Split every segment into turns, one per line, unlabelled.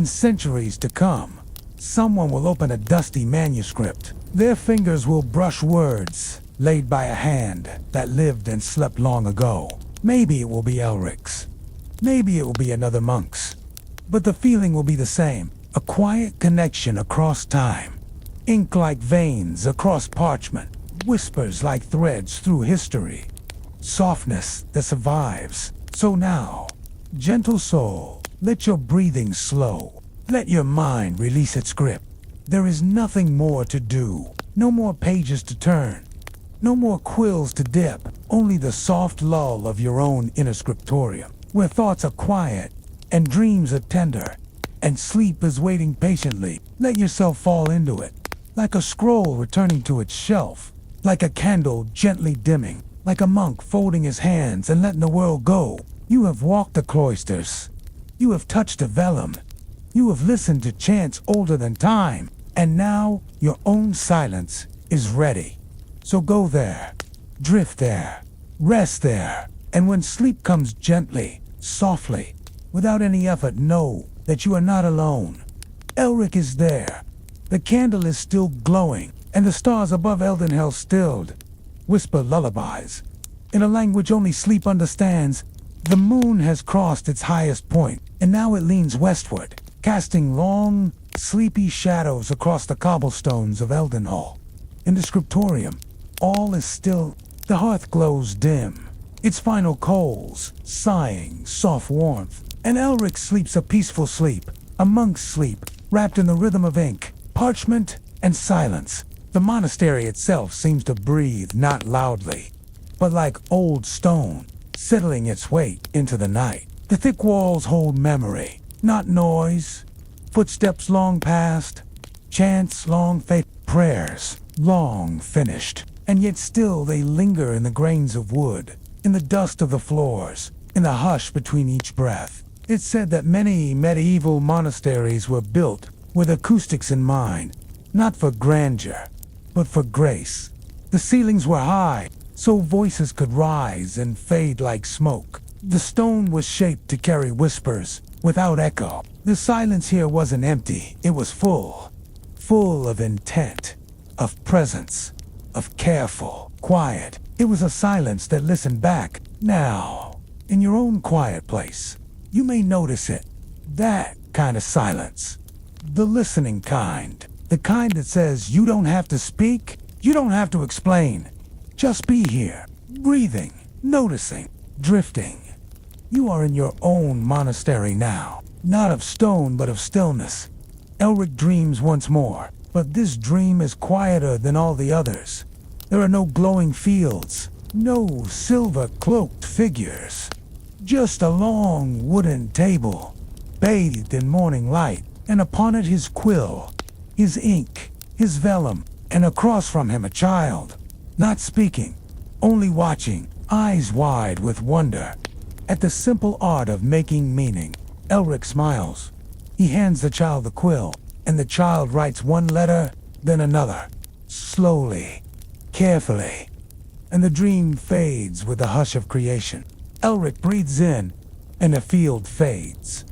In centuries to come, someone will open a dusty manuscript. Their fingers will brush words laid by a hand that lived and slept long ago. Maybe it will be Elric's. Maybe it will be another monk's. But the feeling will be the same. A quiet connection across time. Ink like veins across parchment. Whispers like threads through history. Softness that survives. So now, gentle soul, let your breathing slow. Let your mind release its grip. There is nothing more to do. No more pages to turn. No more quills to dip. Only the soft lull of your own inner scriptorium, where thoughts are quiet and dreams are tender and sleep is waiting patiently. Let yourself fall into it, like a scroll returning to its shelf, like a candle gently dimming, like a monk folding his hands and letting the world go. You have walked the cloisters. You have touched the vellum. You have listened to chants older than time, and now your own silence is ready. So go there, drift there, rest there, and when sleep comes gently, softly, without any effort, know that you are not alone. Elric is there. The candle is still glowing, and the stars above Eldenhall stilled. Whisper lullabies. In a language only sleep understands, the moon has crossed its highest point, and now it leans westward, casting long, sleepy shadows across the cobblestones of Eldenhall. In the scriptorium, all is still. The hearth glows dim, its final coals sighing soft warmth, and Elric sleeps a peaceful sleep, a monk's sleep, wrapped in the rhythm of ink, parchment, and silence. The monastery itself seems to breathe not loudly, but like old stone, settling its weight into the night. The thick walls hold memory, not noise. Footsteps long past, chants long faded, prayers long finished, and yet still they linger in the grains of wood, in the dust of the floors, in the hush between each breath. It's said that many medieval monasteries were built with acoustics in mind, not for grandeur, but for grace. The ceilings were high, so voices could rise and fade like smoke. The stone was shaped to carry whispers without echo. The silence here wasn't empty, it was full of intent, of presence, of careful, quiet. It was a silence that listened back. Now, in your own quiet place, you may notice it. That kind of silence. The listening kind. The kind that says you don't have to speak, you don't have to explain. Just be here, breathing, noticing, drifting. You are in your own monastery now, not of stone but of stillness. Elric dreams once more, but this dream is quieter than all the others. There are no glowing fields, no silver-cloaked figures. Just a long wooden table, bathed in morning light, and upon it his quill, his ink, his vellum, and across from him a child, not speaking, only watching, eyes wide with wonder. At the simple art of making meaning, Elric smiles. He hands the child the quill, and the child writes one letter, then another, slowly, carefully, and the dream fades with the hush of creation. Elric breathes in, and the field fades.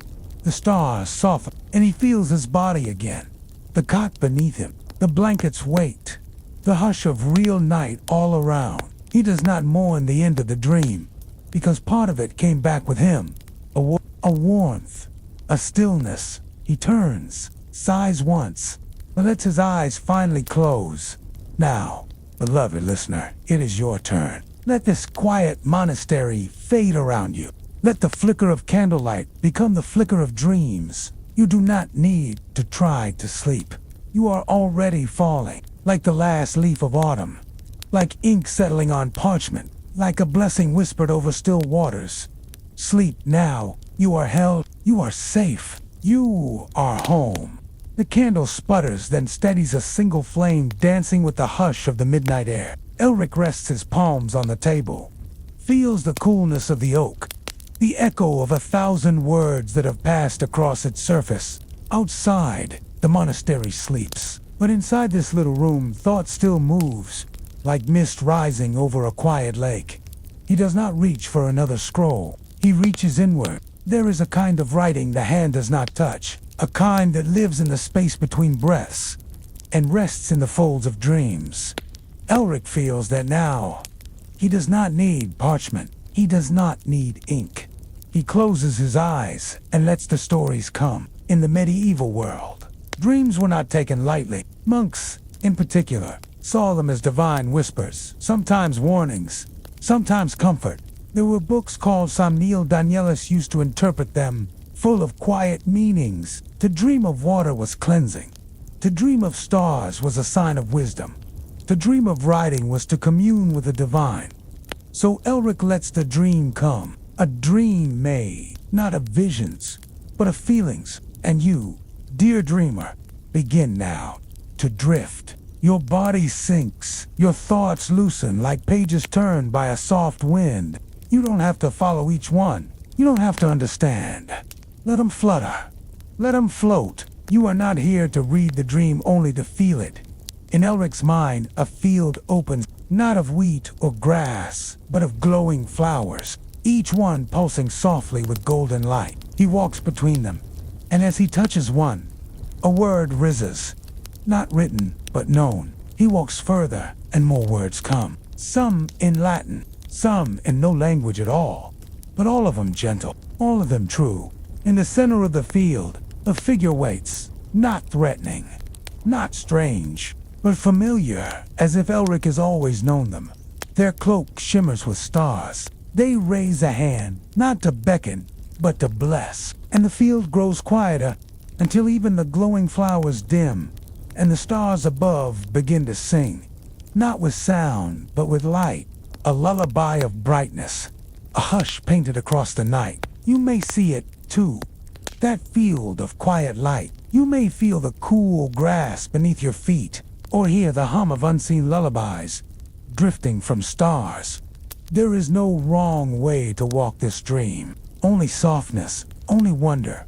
The stars soften, and he feels his body again. The cot beneath him, the blanket's weight, the hush of real night all around. He does not mourn the end of the dream, because part of it came back with him. A warmth, a stillness. He turns, sighs once, but lets his eyes finally close. Now, beloved listener, it is your turn. Let this quiet monastery fade around you. Let the flicker of candlelight become the flicker of dreams. You do not need to try to sleep. You are already falling, like the last leaf of autumn, like ink settling on parchment, like a blessing whispered over still waters. Sleep now. You are held. You are safe. You are home. The candle sputters, then steadies a single flame dancing with the hush of the midnight air. Elric rests his palms on the table, feels the coolness of the oak, the echo of 1,000 words that have passed across its surface. Outside, the monastery sleeps, but inside this little room, thought still moves, like mist rising over a quiet lake. He does not reach for another scroll. He reaches inward. There is a kind of writing the hand does not touch, a kind that lives in the space between breaths and rests in the folds of dreams. Elric feels that now he does not need parchment. He does not need ink. He closes his eyes and lets the stories come. In the medieval world, dreams were not taken lightly. Monks, in particular, saw them as divine whispers, sometimes warnings, sometimes comfort. There were books called Somniel Danielis used to interpret them, full of quiet meanings. To dream of water was cleansing. To dream of stars was a sign of wisdom. To dream of writing was to commune with the divine. So Elric lets the dream come, a dream made, not of visions, but of feelings. And you, dear dreamer, begin now to drift. Your body sinks, your thoughts loosen like pages turned by a soft wind. You don't have to follow each one. You don't have to understand. Let them flutter. Let them float. You are not here to read the dream, only to feel it. In Elric's mind, a field opens, not of wheat or grass, but of glowing flowers, each one pulsing softly with golden light. He walks between them, and as he touches one, a word rises, not written, but known. He walks further, and more words come, some in Latin, some in no language at all, but all of them gentle, all of them true. In the center of the field, a figure waits, not threatening, not strange, but familiar, as if Elric has always known them. Their cloak shimmers with stars. They raise a hand, not to beckon, but to bless. And the field grows quieter, until even the glowing flowers dim, and the stars above begin to sing, not with sound, but with light, a lullaby of brightness, a hush painted across the night. You may see it, too, that field of quiet light. You may feel the cool grass beneath your feet, or hear the hum of unseen lullabies drifting from stars. There is no wrong way to walk this dream. Only softness, only wonder,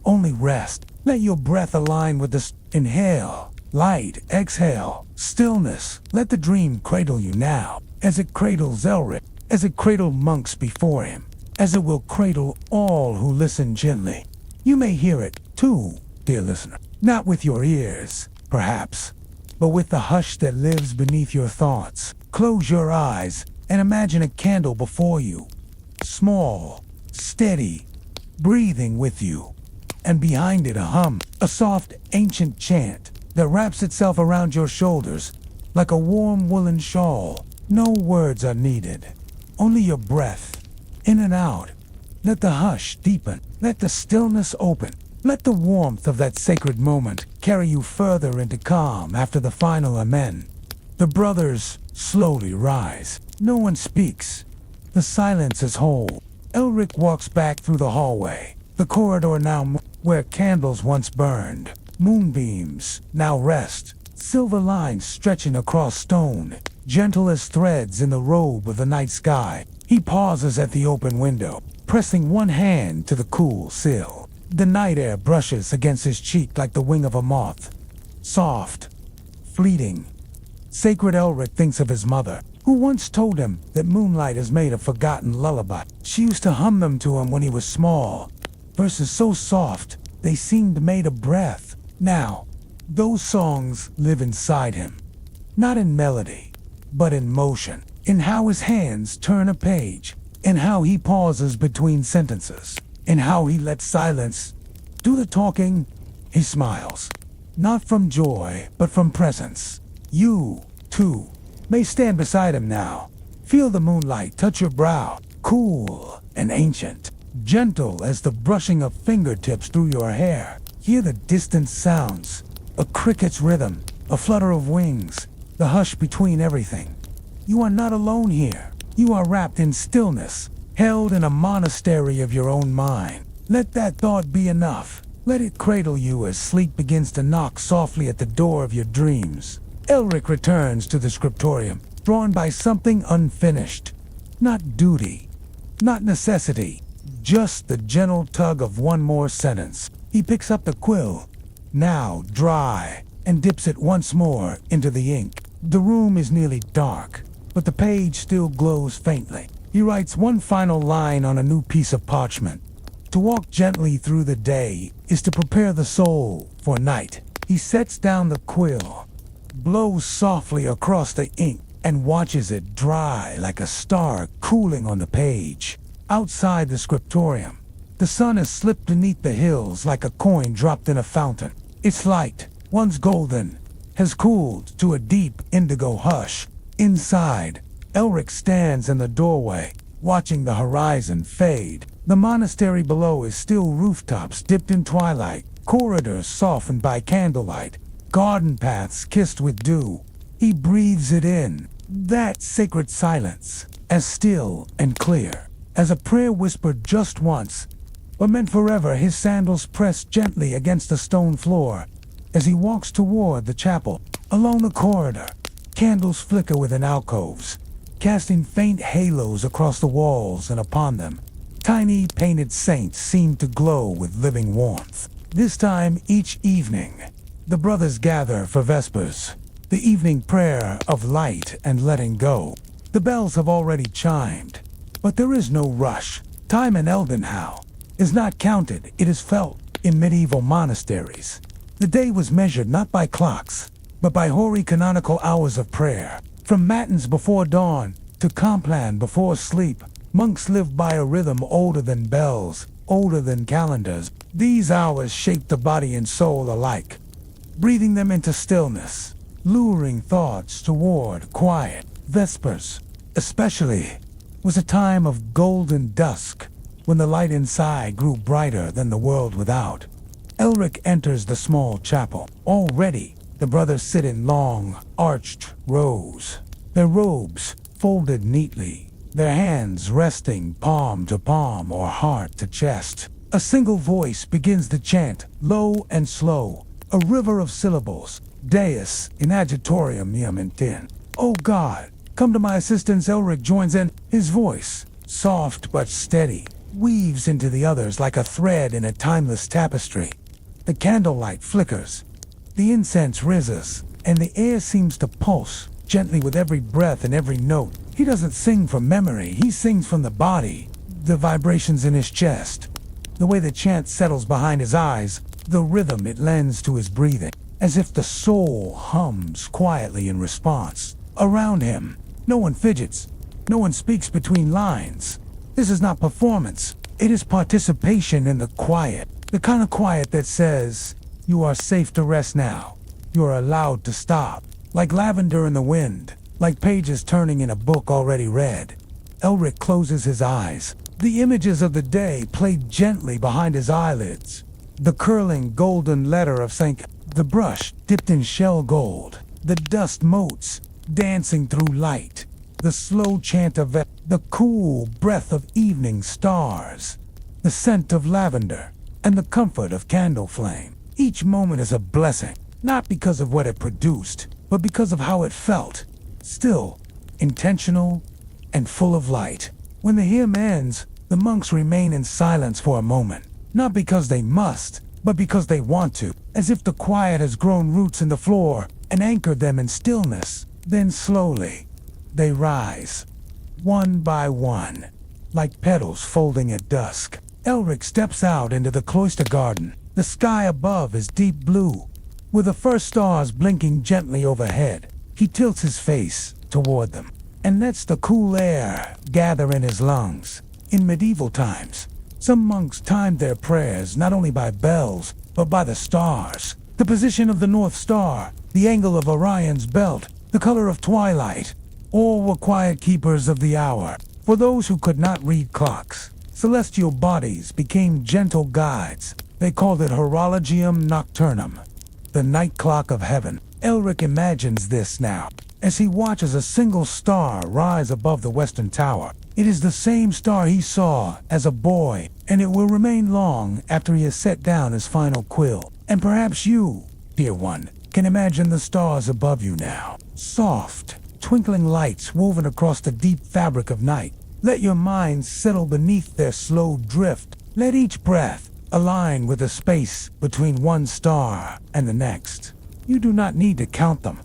only rest. Let your breath align with the inhale, light, exhale, stillness. Let the dream cradle you now, as it cradles Elric, as it cradled monks before him, as it will cradle all who listen gently. You may hear it, too, dear listener, not with your ears, perhaps, but with the hush that lives beneath your thoughts. Close your eyes and imagine a candle before you, small, steady, breathing with you, and behind it a hum, a soft, ancient chant that wraps itself around your shoulders like a warm woolen shawl. No words are needed, only your breath, in and out. Let the hush deepen, let the stillness open, let the warmth of that sacred moment carry you further into calm after the final amen. The brothers slowly rise. No one speaks. The silence is whole. Elric walks back through the hallway, the corridor now where candles once burned. Moonbeams now rest, silver lines stretching across stone, gentle as threads in the robe of the night sky. He pauses at the open window, pressing one hand to the cool sill. The night air brushes against his cheek like the wing of a moth. Soft, fleeting. Sacred Elric thinks of his mother, who once told him that moonlight is made of forgotten lullaby. She used to hum them to him when he was small. Verses so soft, they seemed made of breath. Now, those songs live inside him. Not in melody, but in motion. In how his hands turn a page. In how he pauses between sentences. In how he lets silence do the talking. He smiles. Not from joy, but from presence. You, too, may stand beside him now. Feel the moonlight touch your brow, cool and ancient, gentle as the brushing of fingertips through your hair. Hear the distant sounds, a cricket's rhythm, a flutter of wings, the hush between everything. You are not alone here. You are wrapped in stillness, held in a monastery of your own mind. Let that thought be enough. Let it cradle you as sleep begins to knock softly at the door of your dreams. Elric returns to the scriptorium, drawn by something unfinished. Not duty, not necessity, just the gentle tug of one more sentence. He picks up the quill, now dry, and dips it once more into the ink. The room is nearly dark, but the page still glows faintly. He writes one final line on a new piece of parchment. To walk gently through the day, is to prepare the soul for night. He sets down the quill, blows softly across the ink, and watches it dry like a star cooling on the page. Outside the scriptorium, the sun has slipped beneath the hills like a coin dropped in a fountain. Its light, once golden, has cooled to a deep indigo hush. Inside, Elric stands in the doorway, watching the horizon fade. The monastery below is still rooftops dipped in twilight, corridors softened by candlelight, garden paths kissed with dew. He breathes it in, that sacred silence, as still and clear as a prayer whispered just once, but meant forever. His sandals press gently against the stone floor as he walks toward the chapel. Along the corridor, candles flicker within alcoves, casting faint halos across the walls and upon them. Tiny painted saints seem to glow with living warmth. This time each evening, the brothers gather for Vespers, the evening prayer of light and letting go. The bells have already chimed, but there is no rush. Time in Eldenhall is not counted, it is felt in medieval monasteries. The day was measured not by clocks, but by hoary canonical hours of prayer. From matins before dawn to compline before sleep, monks lived by a rhythm older than bells, older than calendars. These hours shaped the body and soul alike, breathing them into stillness, luring thoughts toward quiet. Vespers, especially, was a time of golden dusk, when the light inside grew brighter than the world without. Elric enters the small chapel. Already, the brothers sit in long, arched rows, their robes folded neatly, their hands resting palm to palm or heart to chest. A single voice begins the chant, low and slow, a river of syllables. Deus in agitatorium meum intin. O God, come to my assistance. Elric joins in. His voice, soft but steady, weaves into the others like a thread in a timeless tapestry. The candlelight flickers, the incense rises, and the air seems to pulse gently with every breath and every note. He doesn't sing from memory, he sings from the body, the vibrations in his chest, the way the chant settles behind his eyes, the rhythm it lends to his breathing, as if the soul hums quietly in response. Around him, no one fidgets, no one speaks between lines. This is not performance, it is participation in the quiet, the kind of quiet that says, you are safe to rest now, you are allowed to stop. Like lavender in the wind, like pages turning in a book already read. Elric closes his eyes. The images of the day played gently behind his eyelids. The curling golden letter of St. The brush dipped in shell gold. The dust motes dancing through light. The slow chant of the cool breath of evening stars. The scent of lavender and the comfort of candle flame. Each moment is a blessing, not because of what it produced, but because of how it felt. Still, intentional, and full of light. When the hymn ends, the monks remain in silence for a moment, not because they must, but because they want to, as if the quiet has grown roots in the floor and anchored them in stillness. Then slowly, they rise, one by one, like petals folding at dusk. Elric steps out into the cloister garden. The sky above is deep blue, with the first stars blinking gently overhead. He tilts his face toward them and lets the cool air gather in his lungs. In medieval times, some monks timed their prayers not only by bells, but by the stars. The position of the North Star, the angle of Orion's belt, the color of twilight, all were quiet keepers of the hour. For those who could not read clocks, celestial bodies became gentle guides. They called it horologium nocturnum, the night clock of heaven. Elric imagines this now, as he watches a single star rise above the western tower. It is the same star he saw as a boy, and it will remain long after he has set down his final quill. And perhaps you, dear one, can imagine the stars above you now. Soft, twinkling lights woven across the deep fabric of night. Let your mind settle beneath their slow drift. Let each breath align with the space between one star and the next. You do not need to count them.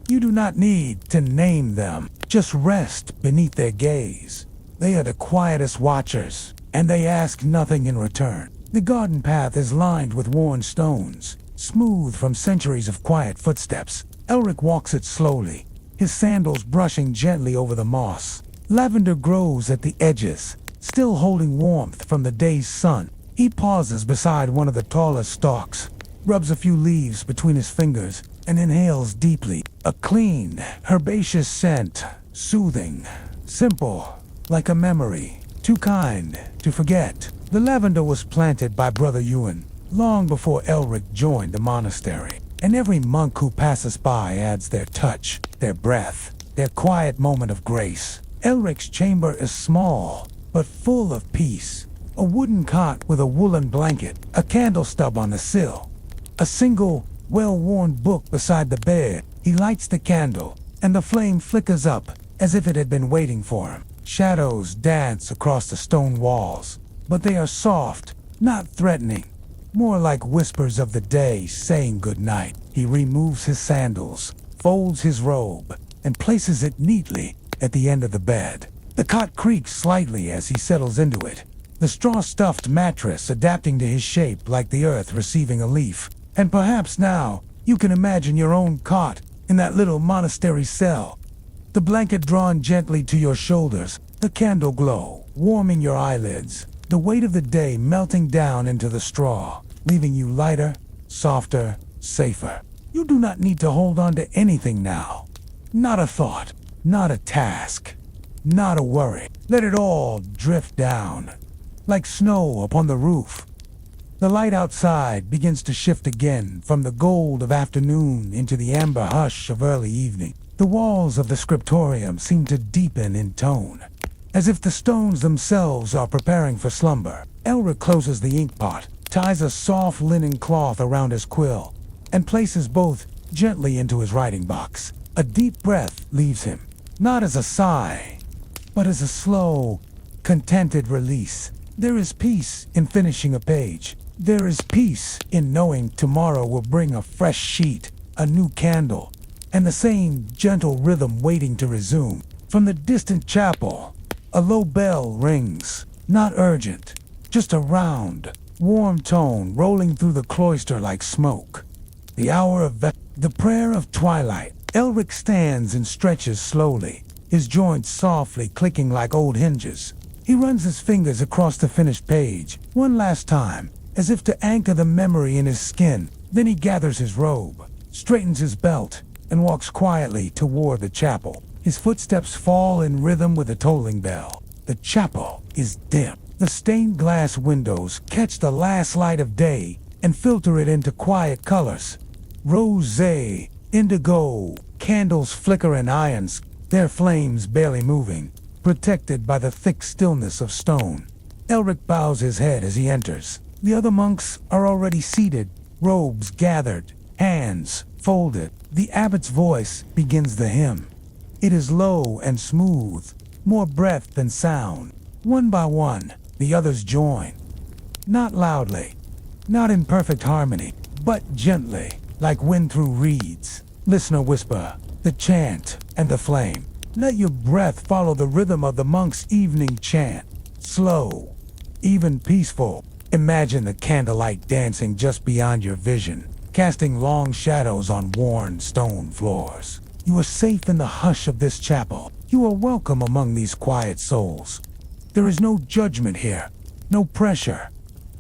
You do not need to name them. Just rest beneath their gaze. They are the quietest watchers, and they ask nothing in return. The garden path is lined with worn stones, smooth from centuries of quiet footsteps. Elric walks it slowly, his sandals brushing gently over the moss. Lavender grows at the edges, still holding warmth from the day's sun. He pauses beside one of the tallest stalks, rubs a few leaves between his fingers, and inhales deeply. A clean, herbaceous scent, soothing, simple, like a memory, too kind to forget. The lavender was planted by Brother Ewan long before Elric joined the monastery, and every monk who passes by adds their touch, their breath, their quiet moment of grace. Elric's chamber is small, but full of peace. A wooden cot with a woolen blanket, a candle stub on the sill, a single, well-worn book beside the bed. He lights the candle, and the flame flickers up as if it had been waiting for him. Shadows dance across the stone walls, but they are soft, not threatening, more like whispers of the day saying goodnight. He removes his sandals, folds his robe, and places it neatly at the end of the bed. The cot creaks slightly as he settles into it, the straw-stuffed mattress adapting to his shape like the earth receiving a leaf. And perhaps now you can imagine your own cot in that little monastery cell. The blanket drawn gently to your shoulders, the candle glow warming your eyelids, the weight of the day melting down into the straw, leaving you lighter, softer, safer. You do not need to hold on to anything now. Not a thought, not a task, not a worry. Let it all drift down, like snow upon the roof. The light outside begins to shift again from the gold of afternoon into the amber hush of early evening. The walls of the scriptorium seem to deepen in tone, as if the stones themselves are preparing for slumber. Elric closes the inkpot, ties a soft linen cloth around his quill, and places both gently into his writing box. A deep breath leaves him, not as a sigh, but as a slow, contented release. There is peace in finishing a page. There is peace in knowing tomorrow will bring a fresh sheet, a new candle, and the same gentle rhythm waiting to resume. From the distant chapel, a low bell rings, not urgent, just a round, warm tone rolling through the cloister like smoke. The hour of the prayer of twilight. Elric stands and stretches slowly, his joints softly clicking like old hinges. He runs his fingers across the finished page, one last time, as if to anchor the memory in his skin. Then he gathers his robe, straightens his belt, and walks quietly toward the chapel. His footsteps fall in rhythm with the tolling bell. The chapel is dim. The stained glass windows catch the last light of day and filter it into quiet colors. Rose, indigo, candles flicker in irons, their flames barely moving, protected by the thick stillness of stone. Elric bows his head as he enters. The other monks are already seated, robes gathered, hands folded. The abbot's voice begins the hymn. It is low and smooth, more breath than sound. One by one, the others join. Not loudly, not in perfect harmony, but gently, like wind through reeds. Listener whisper, the chant and the flame. Let your breath follow the rhythm of the monk's evening chant. Slow, even peaceful. Imagine the candlelight dancing just beyond your vision, casting long shadows on worn stone floors. You are safe in the hush of this chapel. You are welcome among these quiet souls. There is no judgment here, no pressure,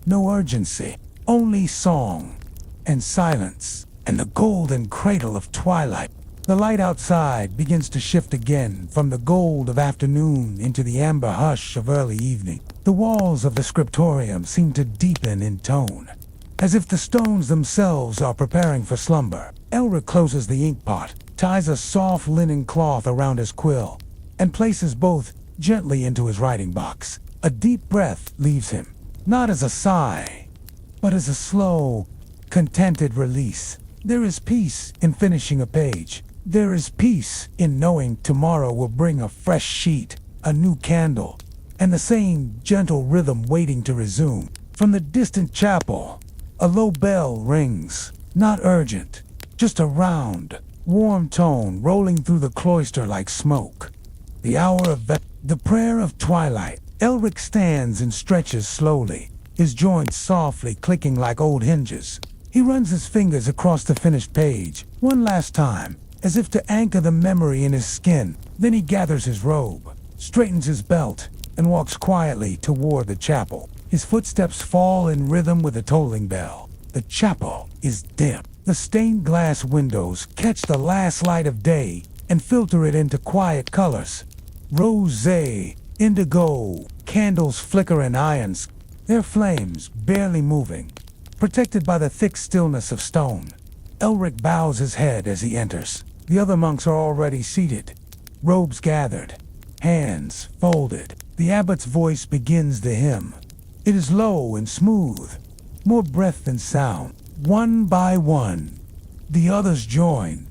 no urgency, only song and silence and the golden cradle of twilight. The light outside begins to shift again from the gold of afternoon into the amber hush of early evening. The walls of the scriptorium seem to deepen in tone, as if the stones themselves are preparing for slumber. Elric closes the inkpot, ties a soft linen cloth around his quill, and places both gently into his writing box. A deep breath leaves him, not as a sigh, but as a slow, contented release. There is peace in finishing a page. There is peace in knowing tomorrow will bring a fresh sheet, a new candle, and the same gentle rhythm waiting to resume. From the distant chapel, a low bell rings, not urgent, just a round, warm tone rolling through the cloister like smoke. The hour of the prayer of twilight. Elric stands and stretches slowly, his joints softly clicking like old hinges. He runs his fingers across the finished page, one last time, as if to anchor the memory in his skin. Then he gathers his robe, straightens his belt, and walks quietly toward the chapel. His footsteps fall in rhythm with the tolling bell. The chapel is dim. The stained glass windows catch the last light of day and filter it into quiet colors. Rosé, indigo, candles flicker in irons, their flames barely moving, protected by the thick stillness of stone. Elric bows his head as he enters. The other monks are already seated, robes gathered, hands folded. The abbot's voice begins the hymn. It is low and smooth, more breath than sound. One by one, the others join,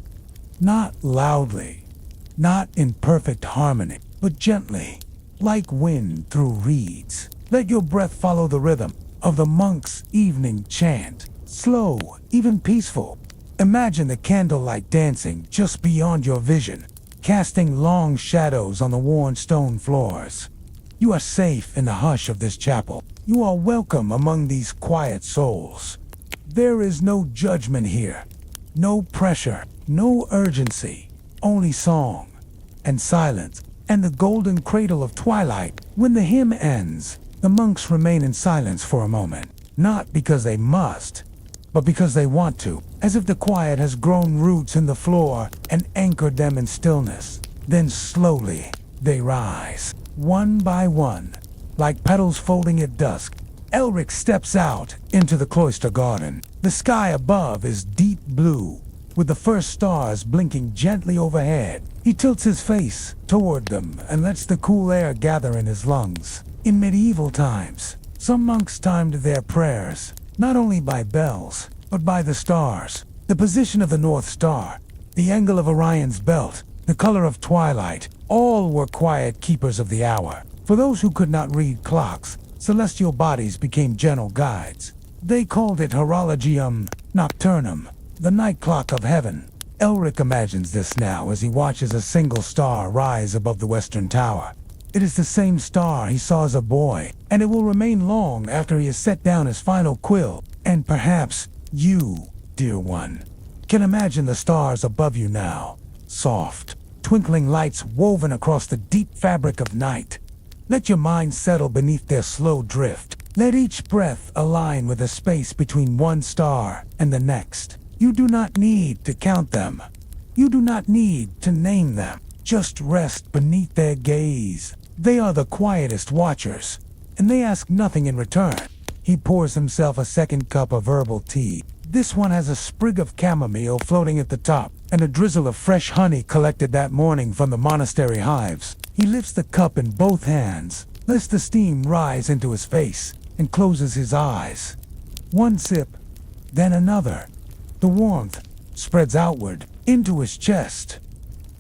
not loudly, not in perfect harmony, but gently, like wind through reeds. Let your breath follow the rhythm of the monk's evening chant, slow, even peaceful. Imagine the candlelight dancing just beyond your vision, casting long shadows on the worn stone floors. You are safe in the hush of this chapel. You are welcome among these quiet souls. There is no judgment here, no pressure, no urgency, only song and silence and the golden cradle of twilight. When the hymn ends, the monks remain in silence for a moment, not because they must, but because they want to, as if the quiet has grown roots in the floor and anchored them in stillness. Then slowly they rise, one by one, like petals folding at dusk. Elric steps out into the cloister garden. The sky above is deep blue, with the first stars blinking gently overhead. He tilts his face toward them and lets the cool air gather in his lungs. In medieval times, some monks timed their prayers, not only by bells, but by the stars. The position of the North Star, the angle of Orion's belt, the color of twilight, all were quiet keepers of the hour. For those who could not read clocks, celestial bodies became gentle guides. They called it horologium nocturnum, the night clock of heaven. Elric imagines this now as he watches a single star rise above the western tower. It is the same star he saw as a boy, and it will remain long after he has set down his final quill. And perhaps you, dear one, can imagine the stars above you now, soft, twinkling lights woven across the deep fabric of night. Let your mind settle beneath their slow drift. Let each breath align with the space between one star and the next. You do not need to count them. You do not need to name them. Just rest beneath their gaze. They are the quietest watchers, and they ask nothing in return. He pours himself a second cup of herbal tea. This one has a sprig of chamomile floating at the top, and a drizzle of fresh honey collected that morning from the monastery hives. He lifts the cup in both hands, lets the steam rise into his face, and closes his eyes. One sip, then another. The warmth spreads outward, into his chest,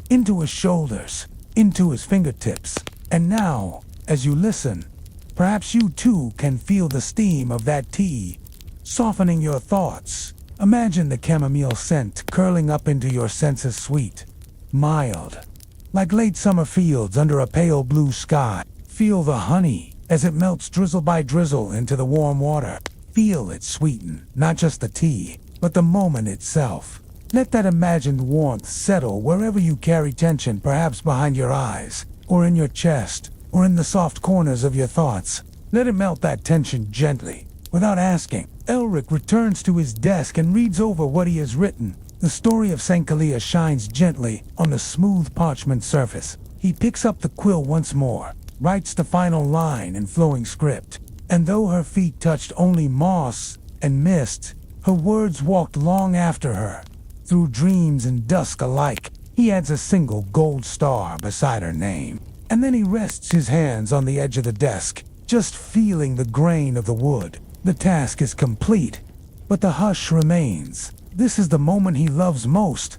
into his shoulders, into his fingertips. And now, as you listen, perhaps you too can feel the steam of that tea, softening your thoughts. Imagine the chamomile scent curling up into your senses, sweet, mild, like late summer fields under a pale blue sky. Feel the honey as it melts drizzle by drizzle into the warm water. Feel it sweeten, not just the tea, but the moment itself. Let that imagined warmth settle wherever you carry tension, perhaps behind your eyes, or in your chest, or in the soft corners of your thoughts. Let it melt that tension gently, without asking. Elric returns to his desk and reads over what he has written. The story of St. Kalia shines gently on the smooth parchment surface. He picks up the quill once more, writes the final line in flowing script. And though her feet touched only moss and mist, her words walked long after her, through dreams and dusk alike. He adds a single gold star beside her name. And then he rests his hands on the edge of the desk, just feeling the grain of the wood. The task is complete, but the hush remains. This is the moment he loves most.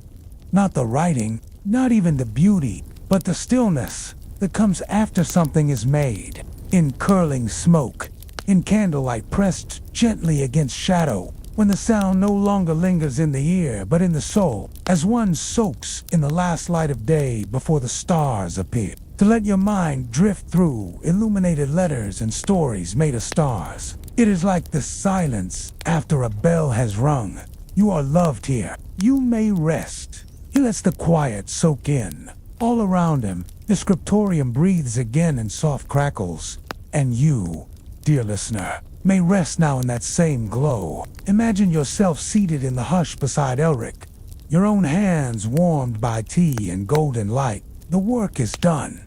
Not the writing, not even the beauty, but the stillness that comes after something is made. In curling smoke, in candlelight pressed gently against shadow, when the sound no longer lingers in the ear but in the soul, as one soaks in the last light of day before the stars appear. To let your mind drift through illuminated letters and stories made of stars. It is like the silence after a bell has rung. You are loved here. You may rest. He lets the quiet soak in. All around him, the scriptorium breathes again in soft crackles. And you, dear listener, may rest now in that same glow. Imagine yourself seated in the hush beside Elric, your own hands warmed by tea and golden light. The work is done.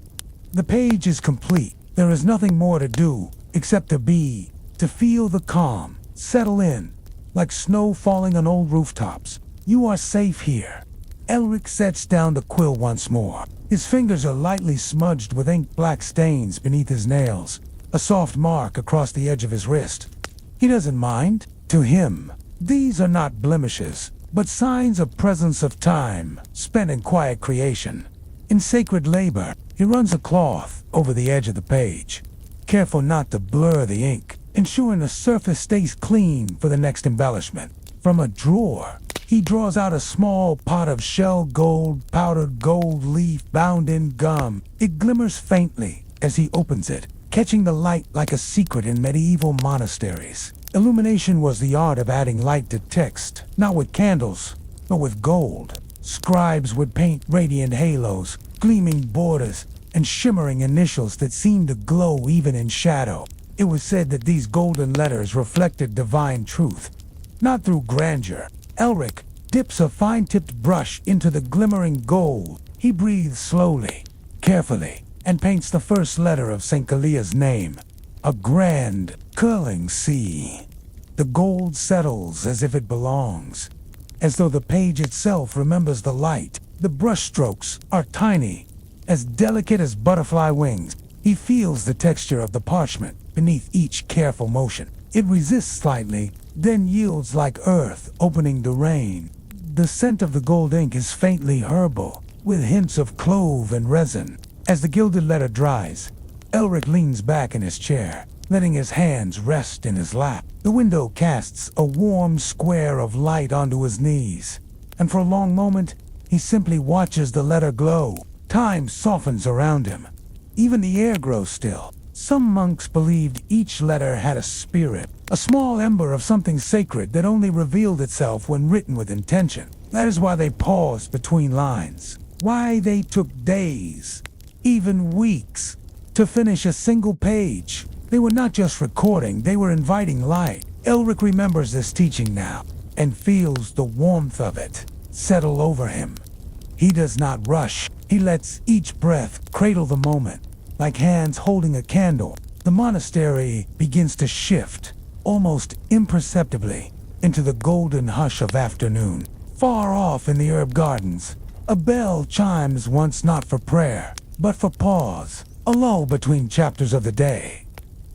The page is complete. There is nothing more to do except to feel the calm, settle in, like snow falling on old rooftops. You are safe here. Elric sets down the quill once more. His fingers are lightly smudged with ink-black stains beneath his nails, a soft mark across the edge of his wrist. He doesn't mind. To him, these are not blemishes, but signs of presence of time spent in quiet creation. In sacred labor, he runs a cloth over the edge of the page, careful not to blur the ink, ensuring the surface stays clean for the next embellishment. From a drawer, he draws out a small pot of shell gold, powdered gold leaf bound in gum. It glimmers faintly as he opens it, catching the light like a secret in medieval monasteries. Illumination was the art of adding light to text, not with candles, but with gold. Scribes would paint radiant halos, gleaming borders, and shimmering initials that seemed to glow even in shadow. It was said that these golden letters reflected divine truth, not through grandeur. Elric dips a fine-tipped brush into the glimmering gold. He breathes slowly, carefully, and paints the first letter of St. Kalia's name, a grand, curling C. The gold settles as if it belongs, as though the page itself remembers the light. The brushstrokes are tiny, as delicate as butterfly wings. He feels the texture of the parchment beneath each careful motion. It resists slightly, then yields like earth opening to rain. The scent of the gold ink is faintly herbal, with hints of clove and resin. As the gilded letter dries, Elric leans back in his chair, letting his hands rest in his lap. The window casts a warm square of light onto his knees, and for a long moment, he simply watches the letter glow. Time softens around him. Even the air grows still. Some monks believed each letter had a spirit, a small ember of something sacred that only revealed itself when written with intention. That is why they paused between lines, why they took days, even weeks, to finish a single page. They were not just recording, they were inviting light. Elric remembers this teaching now, and feels the warmth of it settle over him. He does not rush. He lets each breath cradle the moment, like hands holding a candle. The monastery begins to shift, almost imperceptibly, into the golden hush of afternoon. Far off in the herb gardens, a bell chimes once not for prayer, but for pause, a lull between chapters of the day.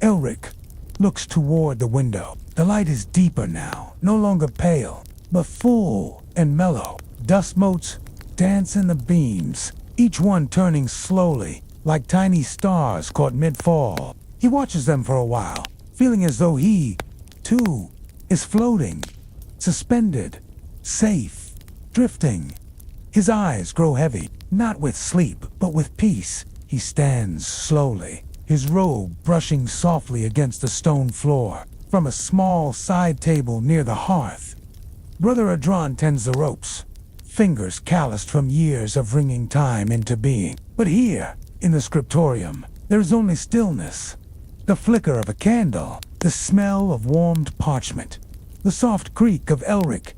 Elric looks toward the window. The light is deeper now, no longer pale, but full and mellow. Dust motes dance in the beams, each one turning slowly, like tiny stars caught mid-fall. He watches them for a while, feeling as though he, too, is floating, suspended, safe, drifting. His eyes grow heavy, not with sleep, but with peace. He stands slowly, his robe brushing softly against the stone floor. From a small side table near the hearth, Brother Adran tends the ropes, fingers calloused from years of wringing time into being. But here, in the scriptorium, there is only stillness, the flicker of a candle, the smell of warmed parchment, the soft creak of Elric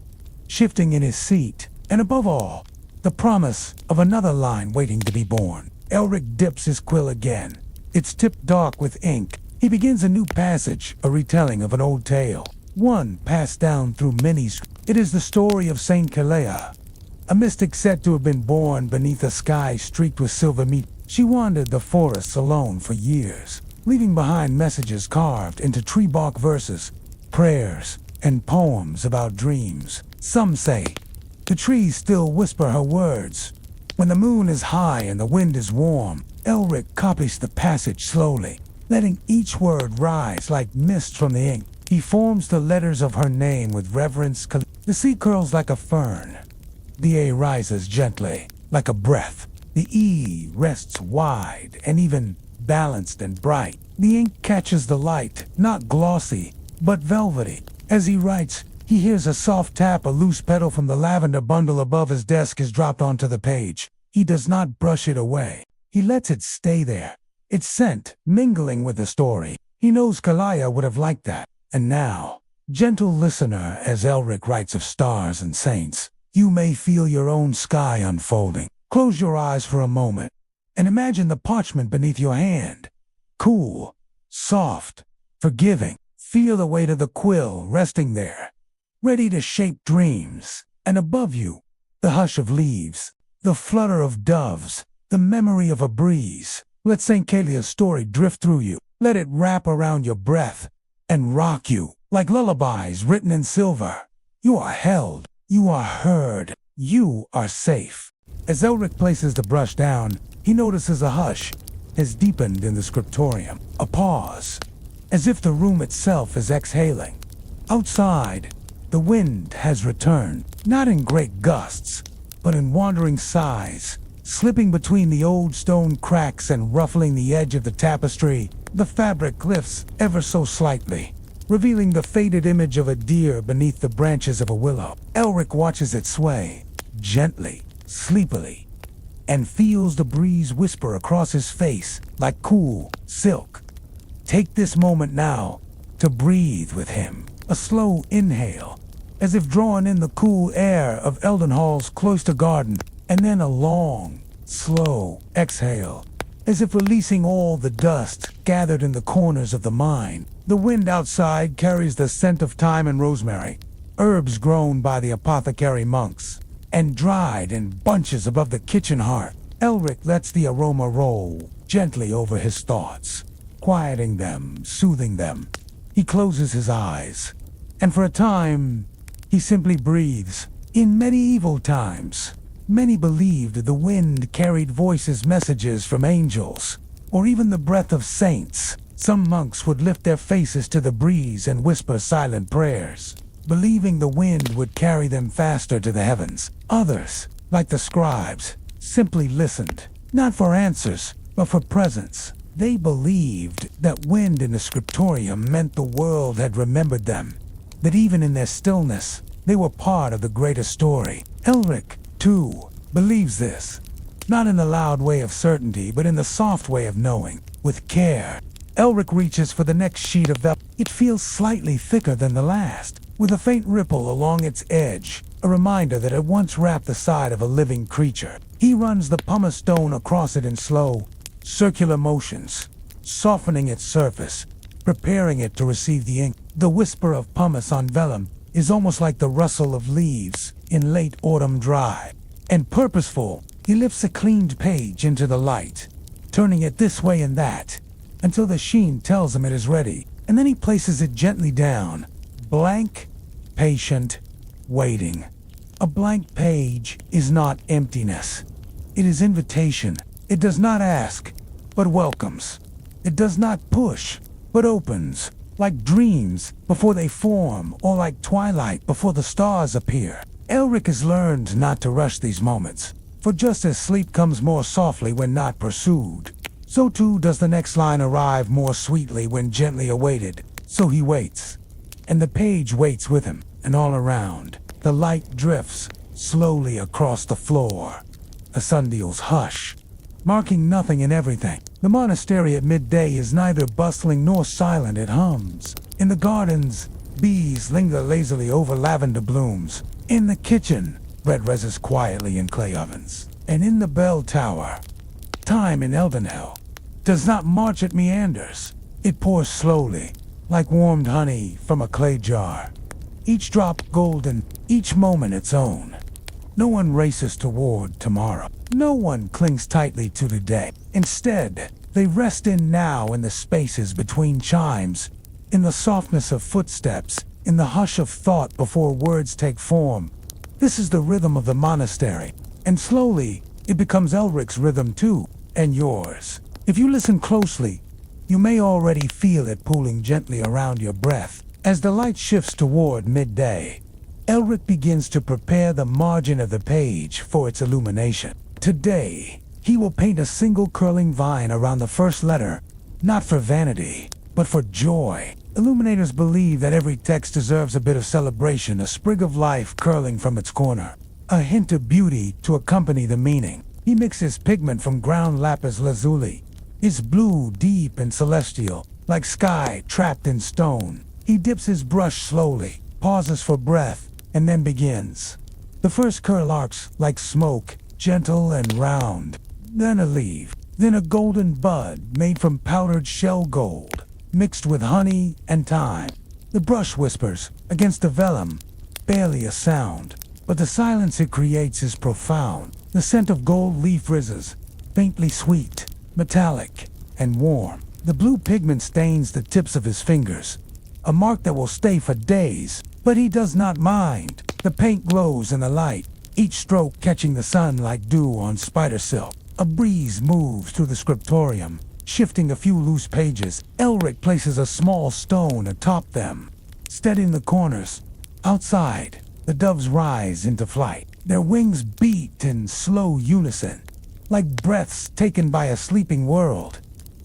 shifting in his seat, and above all, the promise of another line waiting to be born. Elric dips his quill again, its tip dark with ink. He begins a new passage, a retelling of an old tale, one passed down through many. It is the story of Saint Kalia, a mystic said to have been born beneath a sky streaked with silver meat. She wandered the forests alone for years, leaving behind messages carved into tree bark verses, prayers, and poems about dreams. Some say the trees still whisper her words. When the moon is high and the wind is warm, Elric copies the passage slowly, letting each word rise like mist from the ink. He forms the letters of her name with reverence. The C curls like a fern. The A rises gently, like a breath. The E rests wide and even balanced and bright. The ink catches the light, not glossy, but velvety. As he writes, he hears a soft tap. A loose petal from the lavender bundle above his desk is dropped onto the page. He does not brush it away. He lets it stay there, its scent mingling with the story. He knows Kalaya would have liked that. And now, gentle listener, as Elric writes of stars and saints, you may feel your own sky unfolding. Close your eyes for a moment and imagine the parchment beneath your hand. Cool, soft, forgiving. Feel the weight of the quill resting there, ready to shape dreams. And above you, the hush of leaves, the flutter of doves, the memory of a breeze. Let St. Kalia's story drift through you. Let it wrap around your breath and rock you like lullabies written in silver. You are held. You are heard. You are safe. As Elric places the brush down, he notices a hush has deepened in the scriptorium. A pause, as if the room itself is exhaling. Outside, the wind has returned, not in great gusts, but in wandering sighs, slipping between the old stone cracks and ruffling the edge of the tapestry. The fabric lifts ever so slightly, revealing the faded image of a deer beneath the branches of a willow. Elric watches it sway, gently, sleepily, and feels the breeze whisper across his face like cool silk. Take this moment now to breathe with him. A slow inhale, as if drawn in the cool air of Eldenhall's cloister garden, and then a long, slow exhale, as if releasing all the dust gathered in the corners of the mind. The wind outside carries the scent of thyme and rosemary, herbs grown by the apothecary monks, and dried in bunches above the kitchen hearth. Elric lets the aroma roll gently over his thoughts, quieting them, soothing them. He closes his eyes, and for a time, he simply breathes. In medieval times, many believed the wind carried voices, messages from angels, or even the breath of saints. Some monks would lift their faces to the breeze and whisper silent prayers, believing the wind would carry them faster to the heavens. Others, like the scribes, simply listened, not for answers, but for presence. They believed that wind in the scriptorium meant the world had remembered them, that even in their stillness, they were part of the greater story. Elric, too, believes this, not in the loud way of certainty, but in the soft way of knowing. With care, Elric reaches for the next sheet of vellum. It feels slightly thicker than the last, with a faint ripple along its edge, a reminder that it once wrapped the side of a living creature. He runs the pumice stone across it in slow, circular motions, softening its surface, preparing it to receive the ink. The whisper of pumice on vellum is almost like the rustle of leaves in late autumn drive. And purposeful, he lifts a cleaned page into the light, turning it this way and that, until the sheen tells him it is ready. And then he places it gently down, blank, patient, waiting. A blank page is not emptiness. It is invitation. It does not ask, but welcomes. It does not push, but opens, like dreams before they form, or like twilight before the stars appear. Elric has learned not to rush these moments, for just as sleep comes more softly when not pursued, so too does the next line arrive more sweetly when gently awaited. So he waits, and the page waits with him, and all around, the light drifts slowly across the floor. A sundial's hush, marking nothing and everything. The monastery at midday is neither bustling nor silent. It hums. In the gardens, bees linger lazily over lavender blooms. In the kitchen, bread rests quietly in clay ovens. And in the bell tower, time in Eldenhall does not march at meanders. It pours slowly, like warmed honey from a clay jar. Each drop golden, each moment its own. No one races toward tomorrow. No one clings tightly to today. Instead, they rest in now, in the spaces between chimes, in the softness of footsteps, in the hush of thought before words take form. This is the rhythm of the monastery, and slowly, it becomes Elric's rhythm too, and yours. If you listen closely, you may already feel it pooling gently around your breath. As the light shifts toward midday, Elric begins to prepare the margin of the page for its illumination. Today, he will paint a single curling vine around the first letter, not for vanity, but for joy. Illuminators believe that every text deserves a bit of celebration, a sprig of life curling from its corner, a hint of beauty to accompany the meaning. He mixes pigment from ground lapis lazuli. It's blue, deep and celestial, like sky trapped in stone. He dips his brush slowly, pauses for breath, and then begins. The first curl arcs like smoke, gentle and round. Then a leaf, then a golden bud made from powdered shell gold, mixed with honey and thyme. The brush whispers against the vellum, barely a sound, but the silence it creates is profound. The scent of gold leaf rises, faintly sweet, metallic, and warm. The blue pigment stains the tips of his fingers, a mark that will stay for days, but he does not mind. The paint glows in the light, each stroke catching the sun like dew on spider silk. A breeze moves through the scriptorium, shifting a few loose pages. Elric places a small stone atop them, steadying the corners. Outside, the doves rise into flight. Their wings beat in slow unison, like breaths taken by a sleeping world.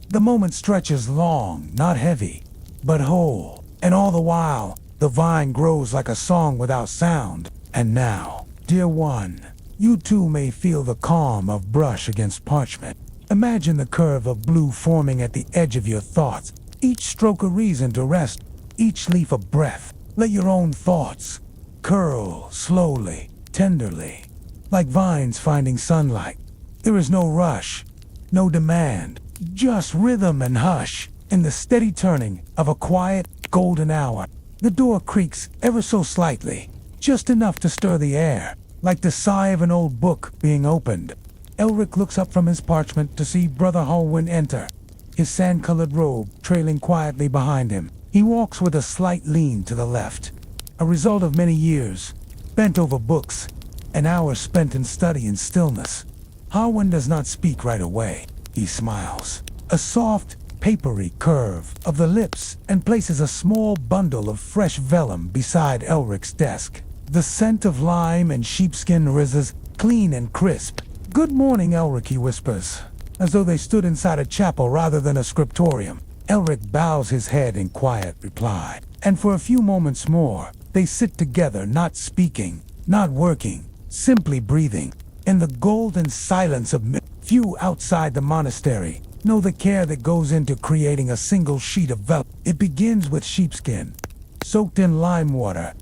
The moment stretches long, not heavy, but whole. And all the while, the vine grows like a song without sound. And now, dear one, you too may feel the calm of brush against parchment. Imagine the curve of blue forming at the edge of your thoughts, each stroke a reason to rest, each leaf a breath. Let your own thoughts curl slowly, tenderly, like vines finding sunlight. There is no rush, no demand, just rhythm and hush in the steady turning of a quiet, golden hour. The door creaks ever so slightly, just enough to stir the air, like the sigh of an old book being opened. Elric looks up from his parchment to see Brother Hallwyn enter, his sand-colored robe trailing quietly behind him. He walks with a slight lean to the left, a result of many years, bent over books, an hour spent in study and stillness. Hallwyn does not speak right away. He smiles, a soft, papery curve of the lips, and places a small bundle of fresh vellum beside Elric's desk. The scent of lime and sheepskin rises, clean and crisp. "Good morning, Elric," he whispers, as though they stood inside a chapel rather than a scriptorium. Elric bows his head in quiet reply, and for a few moments more, they sit together, not speaking, not working, simply breathing. In the golden silence of few outside the monastery know the care that goes into creating a single sheet of vellum. It begins with sheepskin, soaked in lime water,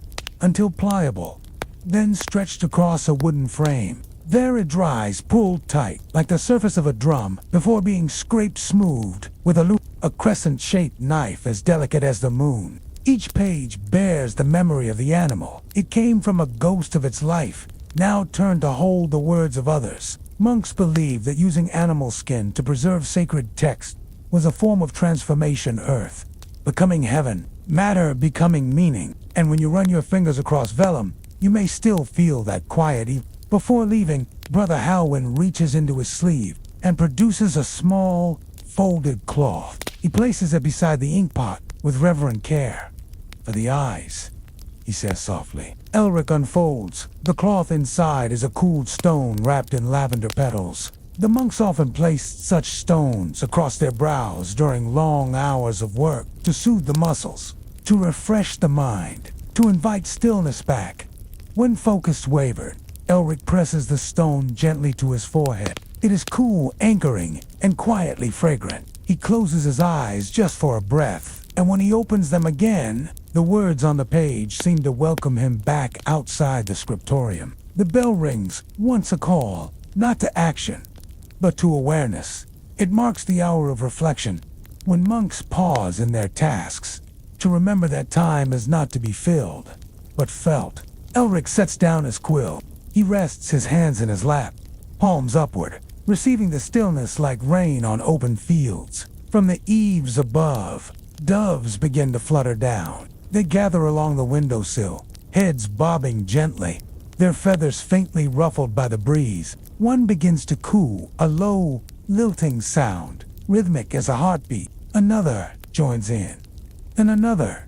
until pliable, then stretched across a wooden frame. There it dries, pulled tight, like the surface of a drum, before being scraped smooth with a crescent-shaped knife as delicate as the moon. Each page bears the memory of the animal. It came from a ghost of its life, now turned to hold the words of others. Monks believed that using animal skin to preserve sacred text was a form of transformation, earth becoming heaven, matter becoming meaning. And when you run your fingers across vellum, you may still feel that quiet Before leaving, Brother Hallwyn reaches into his sleeve and produces a small, folded cloth. He places it beside the inkpot with reverent care. "For the eyes," he says softly. Elric unfolds. The cloth inside is a cooled stone wrapped in lavender petals. The monks often placed such stones across their brows during long hours of work to soothe the muscles, to refresh the mind, to invite stillness back. When focus wavered, Elric presses the stone gently to his forehead. It is cool, anchoring, and quietly fragrant. He closes his eyes just for a breath, and when he opens them again, the words on the page seem to welcome him back outside the scriptorium. The bell rings, once a call, not to action, but to awareness. It marks the hour of reflection, when monks pause in their tasks, to remember that time is not to be filled, but felt. Elric sets down his quill. He rests his hands in his lap, palms upward, receiving the stillness like rain on open fields. From the eaves above, doves begin to flutter down. They gather along the windowsill, heads bobbing gently, their feathers faintly ruffled by the breeze. One begins to coo, a low, lilting sound, rhythmic as a heartbeat. Another joins in, and another.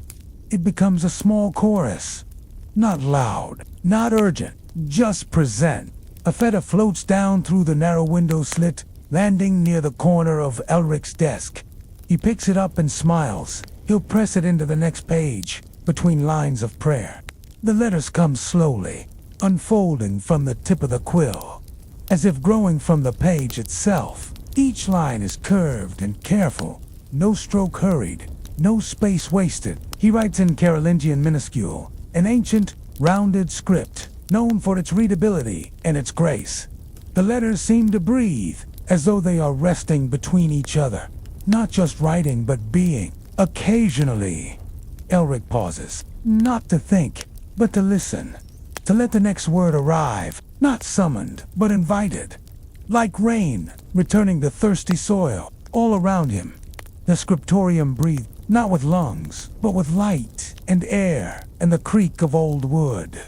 It becomes a small chorus, not loud, not urgent, just present. A feather floats down through the narrow window slit, landing near the corner of Elric's desk. He picks it up and smiles, He'll press it into the next page, between lines of prayer. The letters come slowly, unfolding from the tip of the quill, as if growing from the page itself. Each line is curved and careful, no stroke hurried, no space wasted. He writes in Carolingian minuscule, an ancient, rounded script, known for its readability and its grace. The letters seem to breathe, as though they are resting between each other, not just writing but being. Occasionally, Elric pauses, not to think, but to listen, to let the next word arrive, not summoned, but invited. Like rain, returning to thirsty soil, all around him. The scriptorium breathed, not with lungs, but with light and air and the creak of old wood.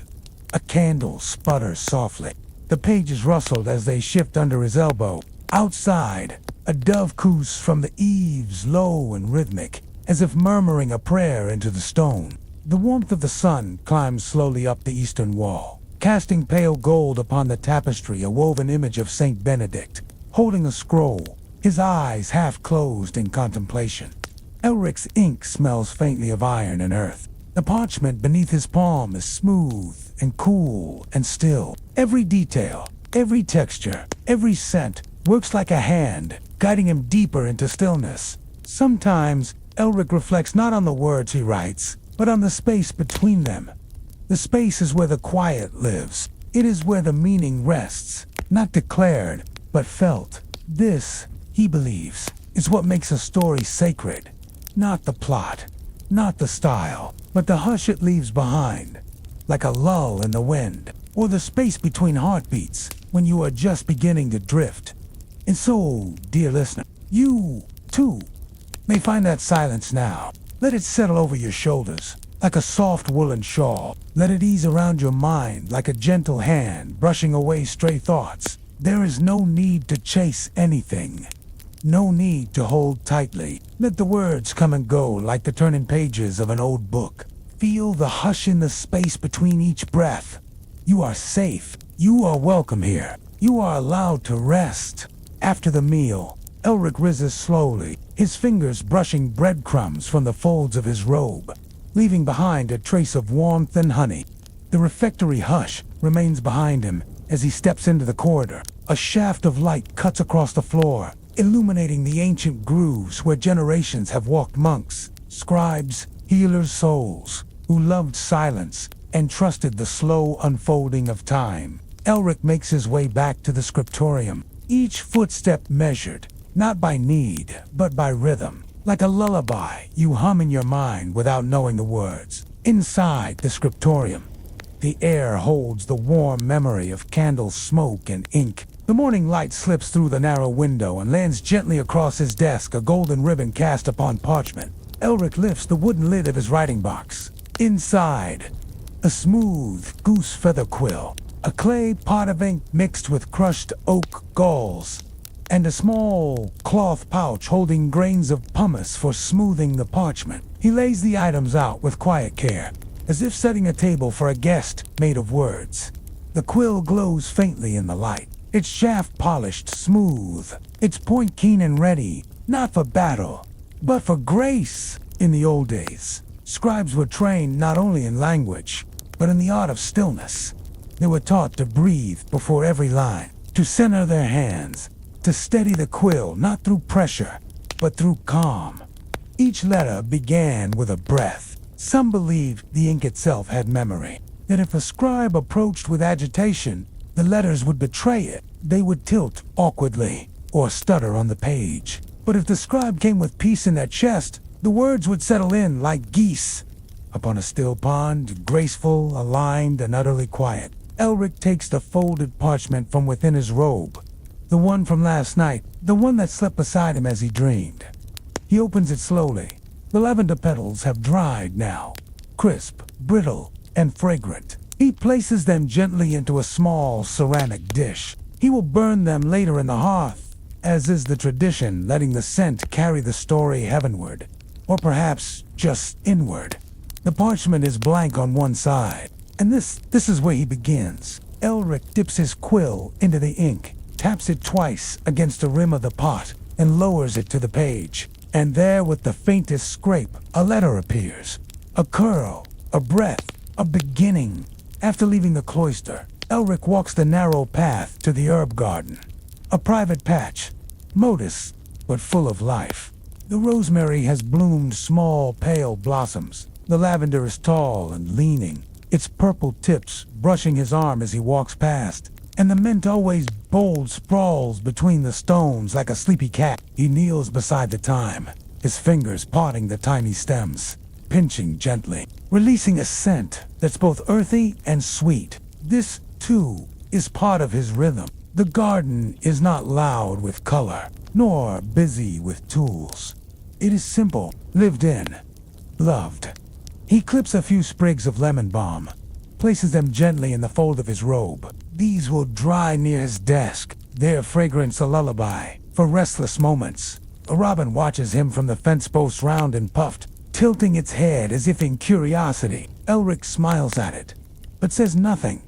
A candle sputters softly. The pages rustled as they shift under his elbow. Outside, a dove coos from the eaves, low and rhythmic, as if murmuring a prayer into the stone. The warmth of the sun climbs slowly up the eastern wall, casting pale gold upon the tapestry, a woven image of Saint Benedict, holding a scroll, his eyes half closed in contemplation. Elric's ink smells faintly of iron and earth. The parchment beneath his palm is smooth and cool and still. Every detail, every texture, every scent works like a hand, guiding him deeper into stillness. Sometimes, Elric reflects not on the words he writes, but on the space between them. The space is where the quiet lives. It is where the meaning rests, not declared, but felt. This, he believes, is what makes a story sacred. Not the plot, not the style, but the hush it leaves behind, like a lull in the wind, or the space between heartbeats when you are just beginning to drift. And so, dear listener, you, too, may find that silence now. Let it settle over your shoulders, like a soft woolen shawl. Let it ease around your mind like a gentle hand brushing away stray thoughts. There is no need to chase anything. No need to hold tightly. Let the words come and go like the turning pages of an old book. Feel the hush in the space between each breath. You are safe. You are welcome here. You are allowed to rest. After the meal, Elric rises slowly, his fingers brushing breadcrumbs from the folds of his robe, leaving behind a trace of warmth and honey. The refectory hush remains behind him as he steps into the corridor. A shaft of light cuts across the floor, illuminating the ancient grooves where generations have walked monks, scribes, healers' souls, who loved silence and trusted the slow unfolding of time. Elric makes his way back to the scriptorium, each footstep measured, not by need, but by rhythm. Like a lullaby you hum in your mind without knowing the words. Inside the scriptorium, the air holds the warm memory of candle smoke and ink. The morning light slips through the narrow window and lands gently across his desk, a golden ribbon cast upon parchment. Elric lifts the wooden lid of his writing box. Inside, a smooth goose feather quill, a clay pot of ink mixed with crushed oak galls, and a small cloth pouch holding grains of pumice for smoothing the parchment. He lays the items out with quiet care, as if setting a table for a guest made of words. The quill glows faintly in the light, its shaft polished smooth, its point keen and ready, not for battle, but for grace. In the old days, scribes were trained not only in language, but in the art of stillness. They were taught to breathe before every line, to center their hands, to steady the quill not through pressure, but through calm. Each letter began with a breath. Some believed the ink itself had memory, that if a scribe approached with agitation, the letters would betray it. They would tilt awkwardly, or stutter on the page. But if the scribe came with peace in their chest, the words would settle in like geese upon a still pond, graceful, aligned, and utterly quiet. Elric takes the folded parchment from within his robe, the one from last night, the one that slept beside him as he dreamed. He opens it slowly. The lavender petals have dried now, crisp, brittle, and fragrant. He places them gently into a small ceramic dish. He will burn them later in the hearth, as is the tradition, letting the scent carry the story heavenward, or perhaps just inward. The parchment is blank on one side, and this is where he begins. Elric dips his quill into the ink, taps it twice against the rim of the pot, and lowers it to the page. And there, with the faintest scrape, a letter appears. A curl, a breath, a beginning. After leaving the cloister, Elric walks the narrow path to the herb garden. A private patch, modest, but full of life. The rosemary has bloomed small, pale blossoms. The lavender is tall and leaning, its purple tips brushing his arm as he walks past. And the mint always bold sprawls between the stones like a sleepy cat. He kneels beside the thyme, his fingers parting the tiny stems, pinching gently, releasing a scent that's both earthy and sweet. This, too, is part of his rhythm. The garden is not loud with color, nor busy with tools. It is simple, lived in, loved. He clips a few sprigs of lemon balm, places them gently in the fold of his robe. These will dry near his desk, their fragrance a lullaby for restless moments. A robin watches him from the fence post, round and puffed, tilting its head as if in curiosity. Elric smiles at it, but says nothing.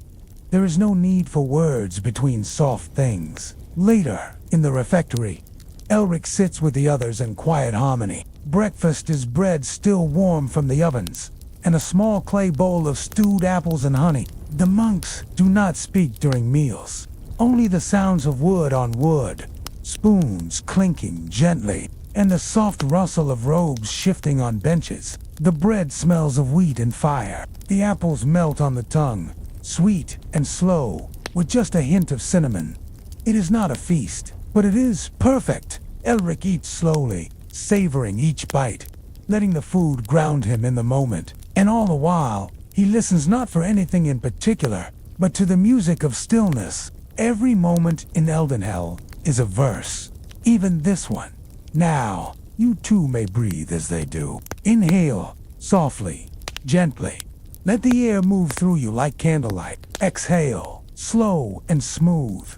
There is no need for words between soft things. Later, in the refectory, Elric sits with the others in quiet harmony. Breakfast is bread still warm from the ovens, and a small clay bowl of stewed apples and honey. The monks do not speak during meals, only the sounds of wood on wood, spoons clinking gently, and the soft rustle of robes shifting on benches. The bread smells of wheat and fire. The apples melt on the tongue, sweet and slow, with just a hint of cinnamon. It is not a feast, but it is perfect. Elric eats slowly, savoring each bite, letting the food ground him in the moment. And all the while, he listens not for anything in particular, but to the music of stillness. Every moment in Eldenhall is a verse, even this one. Now, you too may breathe as they do. Inhale, softly, gently. Let the air move through you like candlelight. Exhale, slow and smooth,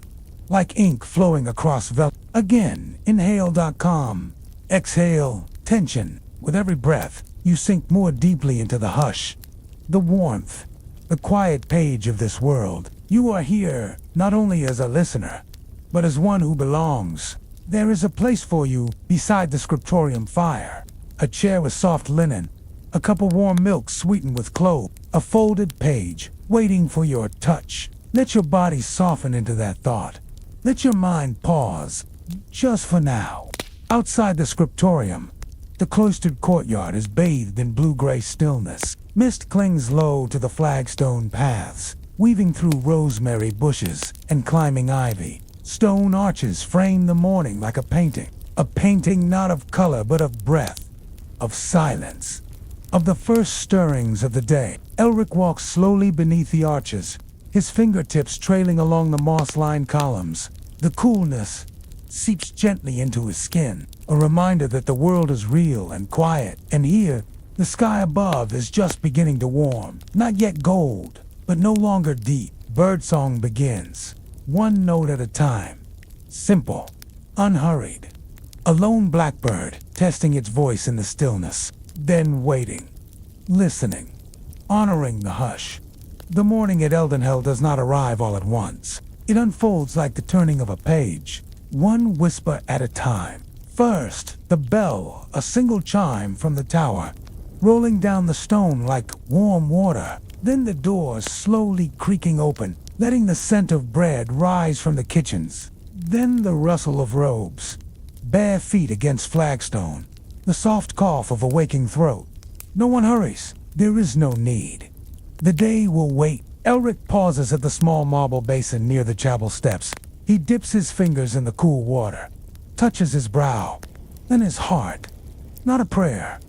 like ink flowing across vellum. Again, inhale.com. Exhale, tension. With every breath, you sink more deeply into the hush, the warmth, the quiet page of this world. You are here not only as a listener, but as one who belongs. There is a place for you beside the scriptorium fire, a chair with soft linen, a cup of warm milk sweetened with clove, a folded page waiting for your touch. Let your body soften into that thought. Let your mind pause, just for now. Outside the scriptorium, the cloistered courtyard is bathed in blue-gray stillness. Mist clings low to the flagstone paths, weaving through rosemary bushes and climbing ivy. Stone arches frame the morning like a painting not of color but of breath, of silence, of the first stirrings of the day. Elric walks slowly beneath the arches, his fingertips trailing along the moss-lined columns. The coolness seeps gently into his skin, a reminder that the world is real and quiet. And here, the sky above is just beginning to warm. Not yet gold, but no longer deep. Birdsong begins, one note at a time. Simple, unhurried. A lone blackbird testing its voice in the stillness, then waiting, listening, honoring the hush. The morning at Eldenhall does not arrive all at once. It unfolds like the turning of a page, one whisper at a time. First, the bell, a single chime from the tower, rolling down the stone like warm water. Then the doors slowly creaking open, letting the scent of bread rise from the kitchens. Then the rustle of robes, bare feet against flagstone, the soft cough of a waking throat. No one hurries. There is no need. The day will wait. Elric pauses at the small marble basin near the chapel steps. He dips his fingers in the cool water, touches his brow, then his heart. Not a prayer,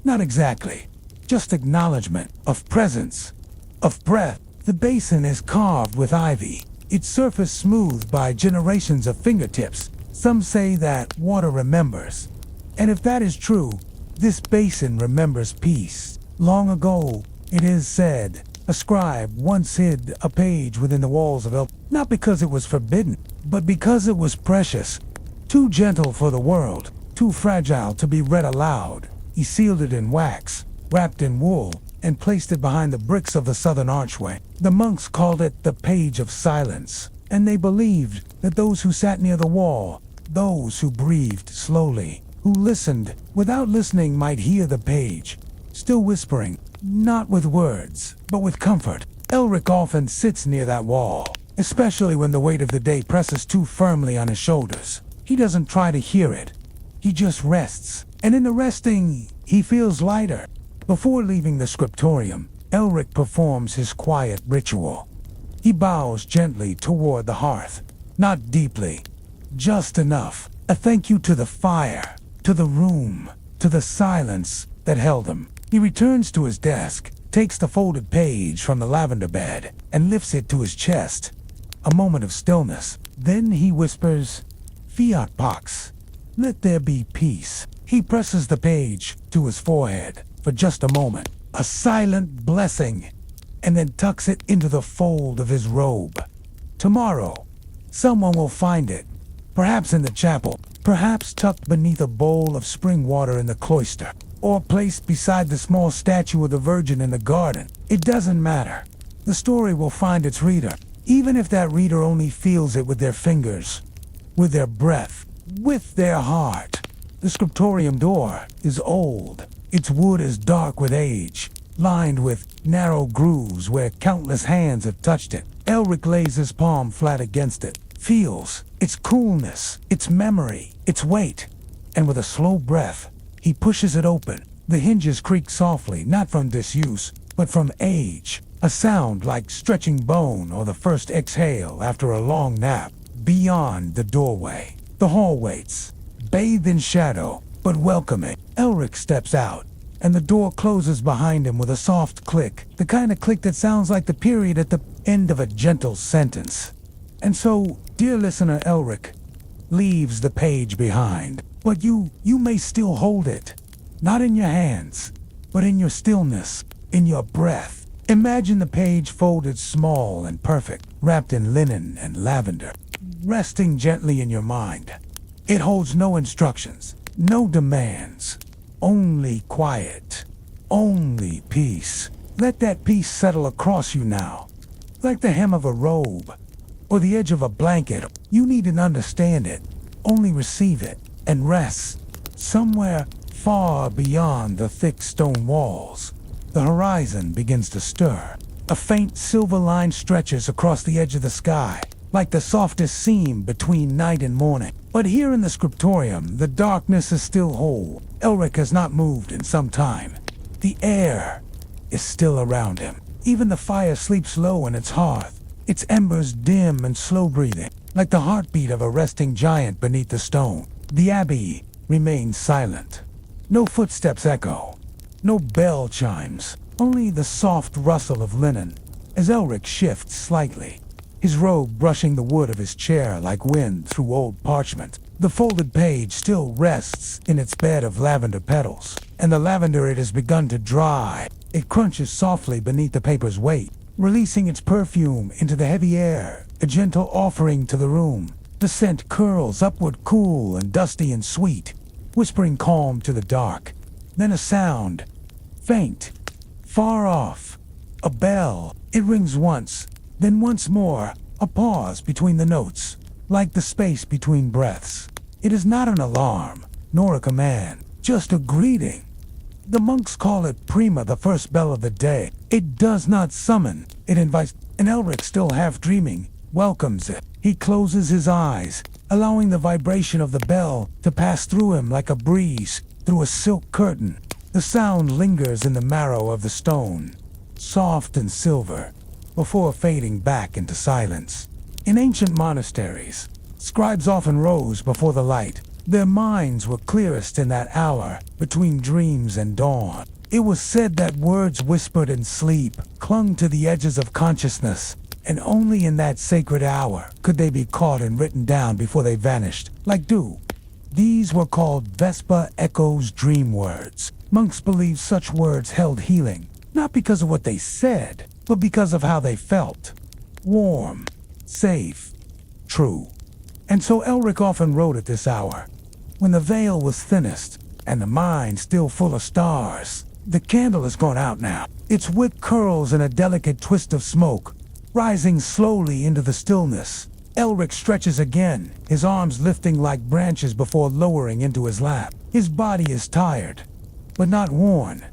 not exactly, just acknowledgement of presence, of breath. The basin is carved with ivy, its surface smoothed by generations of fingertips. Some say that water remembers. And if that is true, this basin remembers peace. Long ago, it is said, a scribe once hid a page within the walls of not because it was forbidden, but because it was precious. Too gentle for the world, too fragile to be read aloud. He sealed it in wax, wrapped in wool, and placed it behind the bricks of the southern archway. The monks called it the Page of Silence, and they believed that those who sat near the wall, those who breathed slowly, who listened without listening might hear the page, still whispering, not with words, but with comfort. Elric often sits near that wall, especially when the weight of the day presses too firmly on his shoulders. He doesn't try to hear it. He just rests, and in the resting, he feels lighter. Before leaving the scriptorium, Elric performs his quiet ritual. He bows gently toward the hearth, not deeply, just enough. A thank you to the fire, to the room, to the silence that held him. He returns to his desk, takes the folded page from the lavender bed, and lifts it to his chest. A moment of stillness. Then he whispers, "Fiat Pax, let there be peace." He presses the page to his forehead for just a moment, a silent blessing, and then tucks it into the fold of his robe. Tomorrow, someone will find it, perhaps in the chapel, perhaps tucked beneath a bowl of spring water in the cloister, or placed beside the small statue of the Virgin in the garden. It doesn't matter. The story will find its reader, even if that reader only feels it with their fingers, with their breath, with their heart. The scriptorium door is old. Its wood is dark with age, lined with narrow grooves where countless hands have touched it. Elric lays his palm flat against it, feels its coolness, its memory, its weight, and with a slow breath, he pushes it open. The hinges creak softly, not from disuse, but from age, a sound like stretching bone or the first exhale after a long nap. Beyond the doorway, the hall waits, bathed in shadow, but welcoming. Elric steps out, and the door closes behind him with a soft click, the kind of click that sounds like the period at the end of a gentle sentence. And so, dear listener, Elric leaves the page behind, but you may still hold it, not in your hands, but in your stillness, in your breath. Imagine the page folded small and perfect, wrapped in linen and lavender, resting gently in your mind. It holds no instructions, no demands, only quiet, only peace. Let that peace settle across you now, like the hem of a robe, or the edge of a blanket. You needn't understand it, only receive it, and rest. Somewhere far beyond the thick stone walls, the horizon begins to stir. A faint silver line stretches across the edge of the sky, like the softest seam between night and morning. But here in the scriptorium, the darkness is still whole. Elric has not moved in some time. The air is still around him. Even the fire sleeps low in its hearth, its embers dim and slow-breathing, like the heartbeat of a resting giant beneath the stone. The abbey remains silent. No footsteps echo, no bell chimes, only the soft rustle of linen as Elric shifts slightly, his robe brushing the wood of his chair like wind through old parchment. The folded page still rests in its bed of lavender petals, and the lavender it has begun to dry. It crunches softly beneath the paper's weight, releasing its perfume into the heavy air, a gentle offering to the room. The scent curls upward, cool and dusty and sweet, whispering calm to the dark. Then a sound, faint, far off, a bell. It rings once, then once more, a pause between the notes, like the space between breaths. It is not an alarm, nor a command, just a greeting. The monks call it prima, the first bell of the day. It does not summon, it invites, and Elric, still half dreaming, welcomes it. He closes his eyes, allowing the vibration of the bell to pass through him like a breeze through a silk curtain. The sound lingers in the marrow of the stone, soft and silver, before fading back into silence. In ancient monasteries, scribes often rose before the light. Their minds were clearest in that hour between dreams and dawn. It was said that words whispered in sleep clung to the edges of consciousness, and only in that sacred hour could they be caught and written down before they vanished, like dew. These were called Vespa Echo's dream words. Monks believed such words held healing, not because of what they said, but because of how they felt. Warm, safe, true. And so Elric often wrote at this hour, when the veil was thinnest and the mind still full of stars. The candle has gone out now. Its wick curls in a delicate twist of smoke, rising slowly into the stillness. Elric stretches again, his arms lifting like branches before lowering into his lap. His body is tired, but not worn.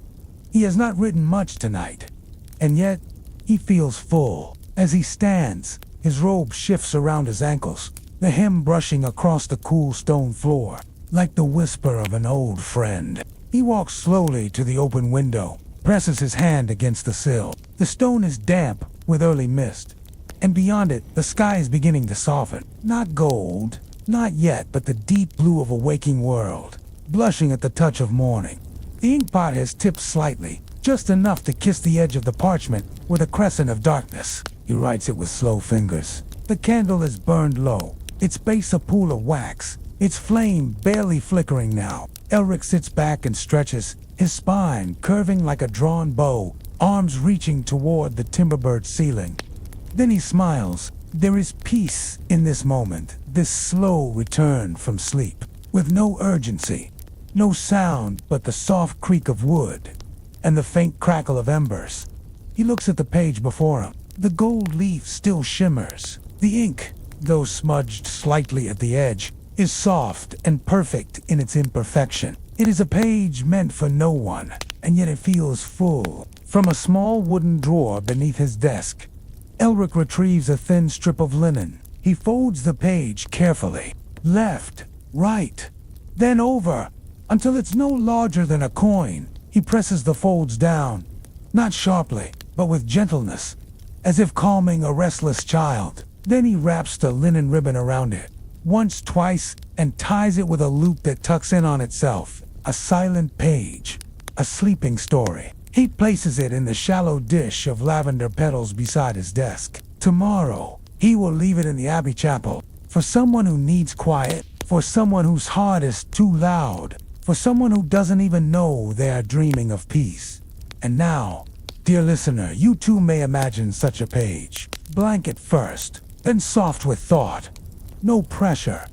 He has not written much tonight, and yet he feels full. As he stands, his robe shifts around his ankles, the hem brushing across the cool stone floor, like the whisper of an old friend. He walks slowly to the open window, presses his hand against the sill. The stone is damp with early mist, and beyond it, the sky is beginning to soften. Not gold, not yet, but the deep blue of a waking world, blushing at the touch of morning. The inkpot has tipped slightly, just enough to kiss the edge of the parchment with a crescent of darkness. He writes it with slow fingers. The candle is burned low, its base a pool of wax, its flame barely flickering now. Elric sits back and stretches, his spine curving like a drawn bow, arms reaching toward the timber-bird ceiling. Then he smiles. There is peace in this moment, this slow return from sleep, with no urgency, no sound but the soft creak of wood and the faint crackle of embers. He looks at the page before him. The gold leaf still shimmers. The ink, though smudged slightly at the edge, is soft and perfect in its imperfection. It is a page meant for no one, and yet it feels full. From a small wooden drawer beneath his desk, Elric retrieves a thin strip of linen. He folds the page carefully, left, right, then over, until it's no larger than a coin. He presses the folds down, not sharply, but with gentleness, as if calming a restless child. Then he wraps the linen ribbon around it, once, twice, and ties it with a loop that tucks in on itself. A silent page, a sleeping story. He places it in the shallow dish of lavender petals beside his desk. Tomorrow, he will leave it in the Abbey Chapel. For someone who needs quiet, for someone whose heart is too loud, for someone who doesn't even know they are dreaming of peace. And now, dear listener, you too may imagine such a page. Blank at first, then soft with thought. No pressure,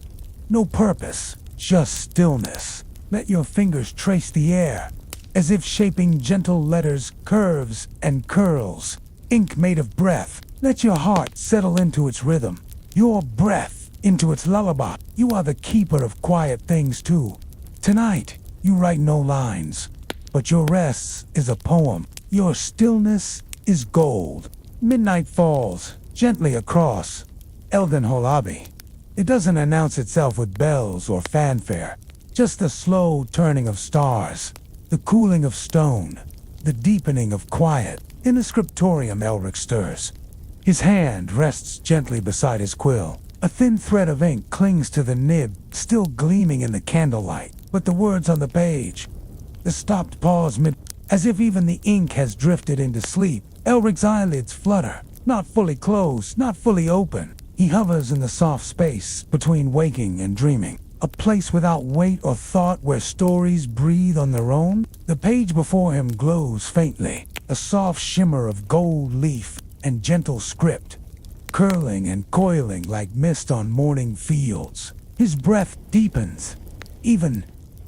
no purpose, just stillness. Let your fingers trace the air, as if shaping gentle letters, curves, and curls. Ink made of breath. Let your heart settle into its rhythm, your breath into its lullaby. You are the keeper of quiet things too. Tonight, you write no lines, but your rest is a poem. Your stillness is gold. Midnight falls gently across Eldenhall Abbey. It doesn't announce itself with bells or fanfare, just the slow turning of stars, the cooling of stone, the deepening of quiet. In the scriptorium, Elric stirs. His hand rests gently beside his quill. A thin thread of ink clings to the nib, still gleaming in the candlelight. But the words on the page, the stopped pause as if even the ink has drifted into sleep. Elric's eyelids flutter, not fully closed, not fully open. He hovers in the soft space between waking and dreaming. A place without weight or thought where stories breathe on their own. The page before him glows faintly, a soft shimmer of gold leaf and gentle script, curling and coiling like mist on morning fields. His breath deepens, even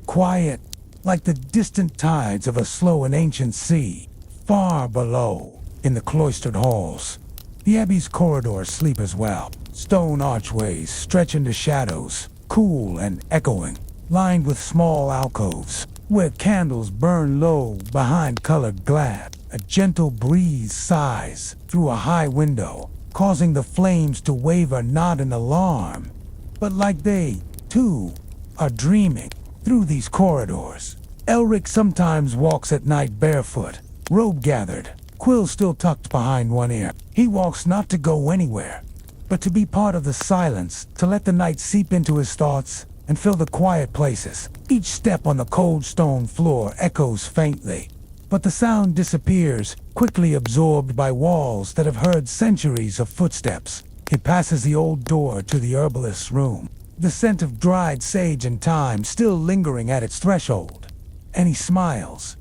quiet, like the distant tides of a slow and ancient sea. Far below, in the cloistered halls, the abbey's corridors sleep as well. Stone archways stretch into shadows, cool and echoing, lined with small alcoves, where candles burn low behind colored glass. A gentle breeze sighs through a high window, causing the flames to waver not in alarm, but like they, too, are dreaming. Through these corridors, Elric sometimes walks at night barefoot, robe gathered, quill still tucked behind one ear. He walks not to go anywhere, but to be part of the silence, to let the night seep into his thoughts and fill the quiet places. Each step on the cold stone floor echoes faintly, but the sound disappears, quickly absorbed by walls that have heard centuries of footsteps. He passes the old door to the herbalist's room, the scent of dried sage and thyme still lingering at its threshold. And he smiles.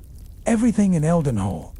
Everything in Eldenhall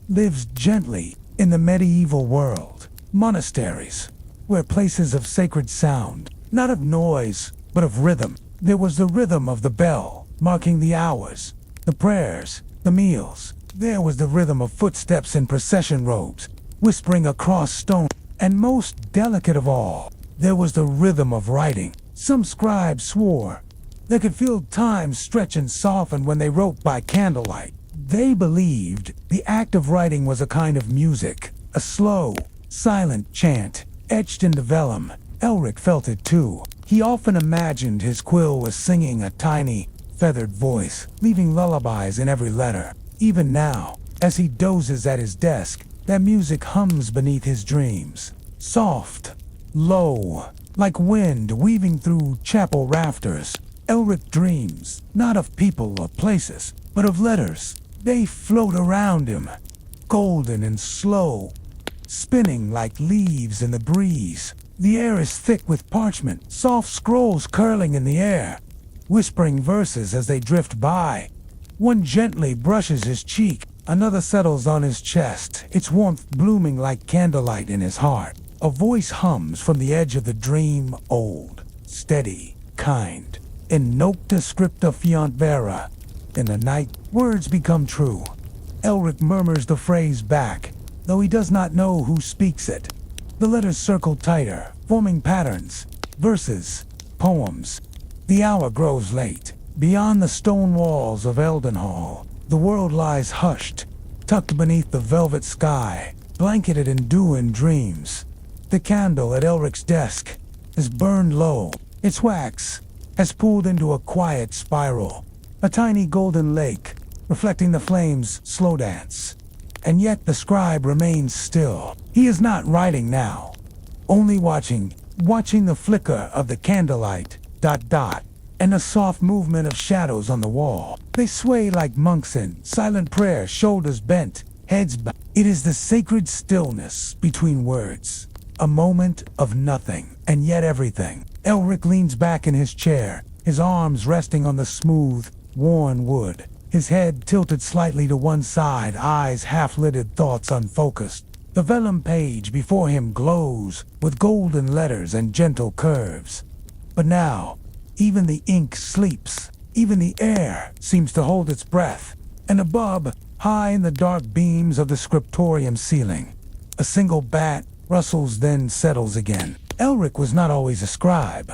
lives gently in the medieval world. Monasteries were places of sacred sound, not of noise, but of rhythm. There was the rhythm of the bell, marking the hours, the prayers, the meals. There was the rhythm of footsteps in procession robes, whispering across stone. And most delicate of all, There was the rhythm of writing. Some scribes swore they could feel time stretch and soften when they wrote by candlelight. They believed the act of writing was a kind of music, a slow, silent chant, etched into vellum. Elric felt it too. He often imagined his quill was singing a tiny, feathered voice, leaving lullabies in every letter. Even now, as he dozes at his desk, that music hums beneath his dreams. Soft, low, like wind weaving through chapel rafters. Elric dreams, not of people or places, but of letters. They float around him, golden and slow, spinning like leaves in the breeze. The air is thick with parchment, soft scrolls curling in the air, whispering verses as they drift by. One gently brushes his cheek, another settles on his chest, its warmth blooming like candlelight in his heart. A voice hums from the edge of the dream, old, steady, kind. In nocte scripta fiant vera. In the night, words become true. Elric murmurs the phrase back, though he does not know who speaks it. The letters circle tighter, forming patterns, verses, poems. The hour grows late. Beyond the stone walls of Eldenhall, the world lies hushed, tucked beneath the velvet sky, blanketed in dew and dreams. The candle at Elric's desk is burned low. Its wax has pooled into a quiet spiral, a tiny golden lake, reflecting the flames' slow dance. And yet the scribe remains still. He is not writing now, only watching the flicker of the candlelight, and the soft movement of shadows on the wall. They sway like monks in silent prayer, shoulders bent, heads bowed. It is the sacred stillness between words, a moment of nothing, and yet everything. Elric leans back in his chair, his arms resting on the smooth, worn wood, his head tilted slightly to one side, eyes half-lidded, thoughts unfocused. The vellum page before him glows with golden letters and gentle curves. But now, even the ink sleeps, even the air seems to hold its breath, and above, high in the dark beams of the scriptorium ceiling, a single bat rustles then settles again. Elric was not always a scribe.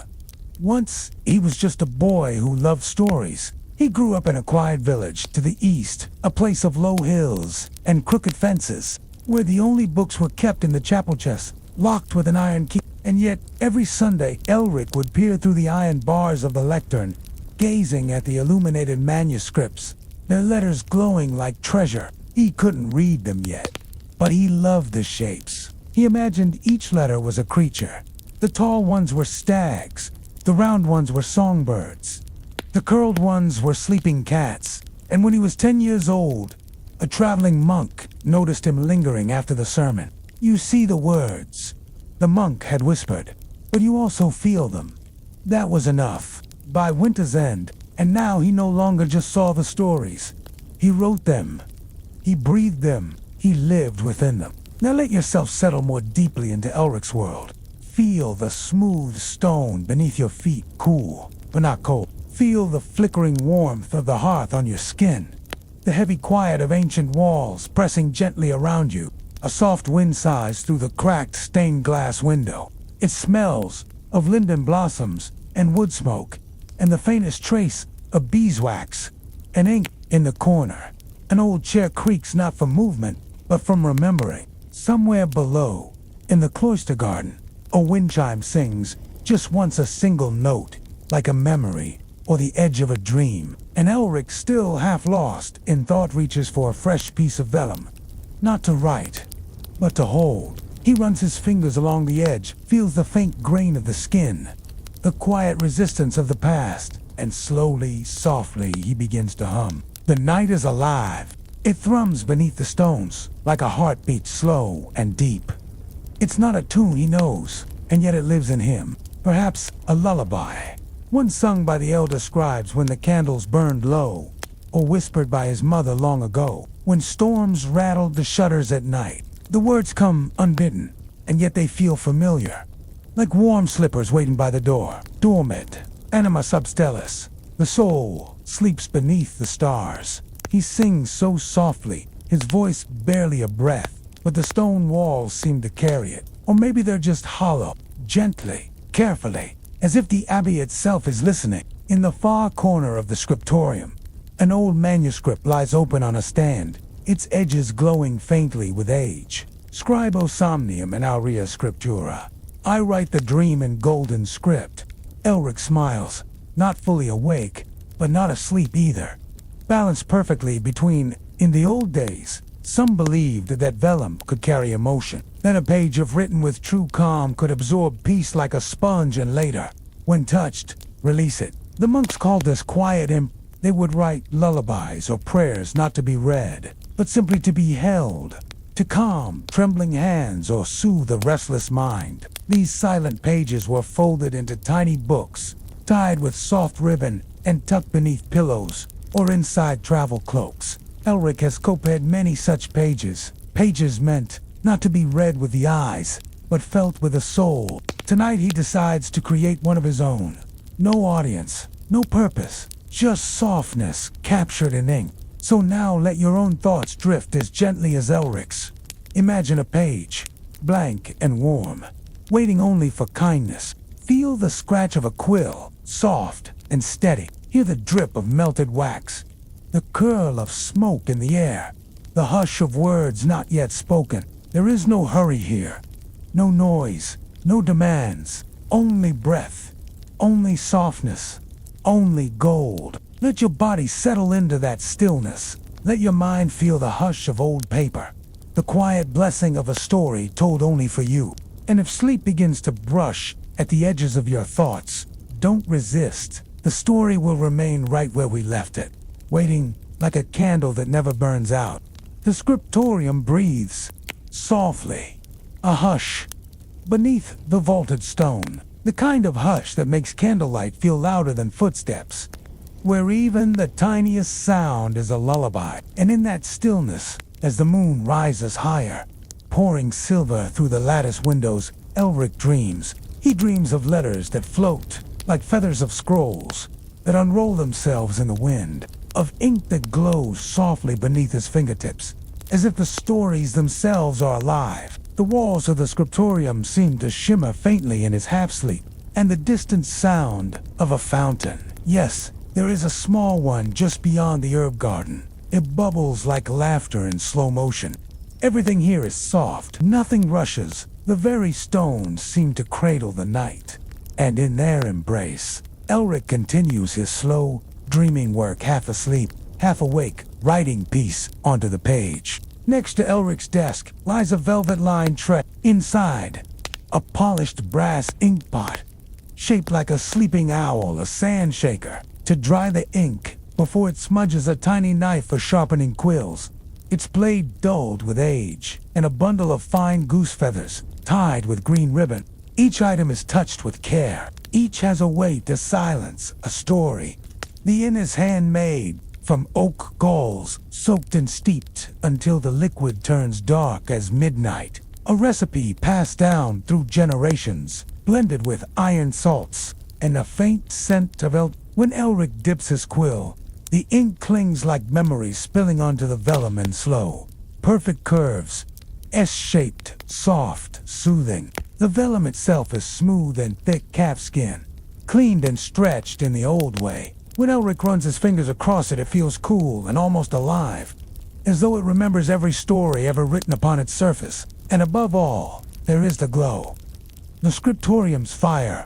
Once, he was just a boy who loved stories. He grew up in a quiet village to the east, a place of low hills and crooked fences, where the only books were kept in the chapel chests, locked with an iron key. And yet, every Sunday, Elric would peer through the iron bars of the lectern, gazing at the illuminated manuscripts, their letters glowing like treasure. He couldn't read them yet, but he loved the shapes. He imagined each letter was a creature. The tall ones were stags, the round ones were songbirds, the curled ones were sleeping cats. And when he was 10 years old, a traveling monk noticed him lingering after the sermon. "You see the words," the monk had whispered, "but you also feel them." That was enough. By winter's end, and now he no longer just saw the stories. He wrote them. He breathed them. He lived within them. Now let yourself settle more deeply into Elric's world. Feel the smooth stone beneath your feet, cool, but not cold. Feel the flickering warmth of the hearth on your skin. The heavy quiet of ancient walls pressing gently around you. A soft wind sighs through the cracked stained glass window. It smells of linden blossoms and wood smoke, and the faintest trace of beeswax and ink in the corner. An old chair creaks not from movement, but from remembering. Somewhere below, in the cloister garden, a wind chime sings just once, a single note, like a memory or the edge of a dream. And Elric, still half lost in thought, reaches for a fresh piece of vellum. Not to write, but to hold. He runs his fingers along the edge, feels the faint grain of the skin, the quiet resistance of the past, and slowly, softly, he begins to hum. The night is alive. It thrums beneath the stones, like a heartbeat, slow and deep. It's not a tune he knows, and yet it lives in him. Perhaps a lullaby, one sung by the elder scribes when the candles burned low, or whispered by his mother long ago, when storms rattled the shutters at night. The words come unbidden, and yet they feel familiar, like warm slippers waiting by the door. Dormit, anima substellis. The soul sleeps beneath the stars. He sings so softly, his voice barely a breath, but the stone walls seem to carry it. Or maybe they're just hollow, gently, carefully, as if the abbey itself is listening. In the far corner of the scriptorium, an old manuscript lies open on a stand, its edges glowing faintly with age. Scribe somnium in aurea scriptura. I write the dream in golden script. Elric smiles, not fully awake, but not asleep either. Balanced perfectly between, in the old days, some believed that vellum could carry emotion. Then a page of written with true calm could absorb peace like a sponge, and later, when touched, release it. The monks called this quiet, and they would write lullabies or prayers not to be read, but simply to be held, to calm trembling hands or soothe a restless mind. These silent pages were folded into tiny books, tied with soft ribbon and tucked beneath pillows or inside travel cloaks. Elric has copied many such pages, pages meant not to be read with the eyes, but felt with the soul. Tonight he decides to create one of his own. No audience, no purpose, just softness captured in ink. So now let your own thoughts drift as gently as Elric's. Imagine a page, blank and warm, waiting only for kindness. Feel the scratch of a quill, soft and steady. Hear the drip of melted wax, the curl of smoke in the air, the hush of words not yet spoken. There is no hurry here, no noise, no demands, only breath, only softness, only gold. Let your body settle into that stillness. Let your mind feel the hush of old paper, the quiet blessing of a story told only for you. And if sleep begins to brush at the edges of your thoughts, don't resist. The story will remain right where we left it, waiting like a candle that never burns out. The scriptorium breathes softly, a hush beneath the vaulted stone, the kind of hush that makes candlelight feel louder than footsteps, where even the tiniest sound is a lullaby. And in that stillness, as the moon rises higher, pouring silver through the lattice windows, Elric dreams. He dreams of letters that float like feathers of scrolls that unroll themselves in the wind, of ink that glows softly beneath his fingertips, as if the stories themselves are alive. The walls of the scriptorium seem to shimmer faintly in his half-sleep, and the distant sound of a fountain. Yes, there is a small one just beyond the herb garden. It bubbles like laughter in slow motion. Everything here is soft, nothing rushes. The very stones seem to cradle the night. And in their embrace, Elric continues his slow, dreaming work, half asleep, half awake, writing peace onto the page. Next to Elric's desk lies a velvet-lined tray. Inside, a polished brass ink pot, shaped like a sleeping owl, a sand shaker, to dry the ink before it smudges, a tiny knife for sharpening quills, its blade dulled with age, and a bundle of fine goose feathers tied with green ribbon. Each item is touched with care. Each has a weight, a silence, a story. The inn is handmade from oak galls, soaked and steeped until the liquid turns dark as midnight. A recipe passed down through generations, blended with iron salts and a faint scent of When Elric dips his quill, the ink clings like memories, spilling onto the vellum in slow, perfect curves, S-shaped, soft, soothing. The vellum itself is smooth and thick calfskin, cleaned and stretched in the old way. When Elric runs his fingers across it, it feels cool and almost alive, as though it remembers every story ever written upon its surface. And above all, there is the glow. The scriptorium's fire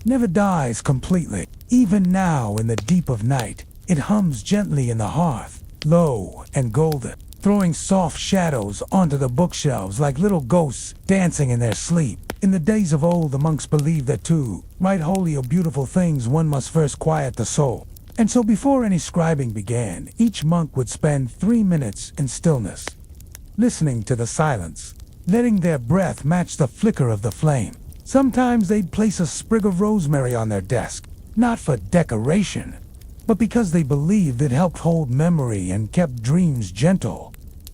never dies completely. Even now, in the deep of night, it hums gently in the hearth, low and golden, throwing soft shadows onto the bookshelves like little ghosts dancing in their sleep. In the days of old, the monks believed that to write holy or beautiful things, one must first quiet the soul. And so before any scribing began, each monk would spend 3 minutes in stillness, listening to the silence, letting their breath match the flicker of the flame. Sometimes they'd place a sprig of rosemary on their desk, not for decoration, but because they believed it helped hold memory and kept dreams gentle.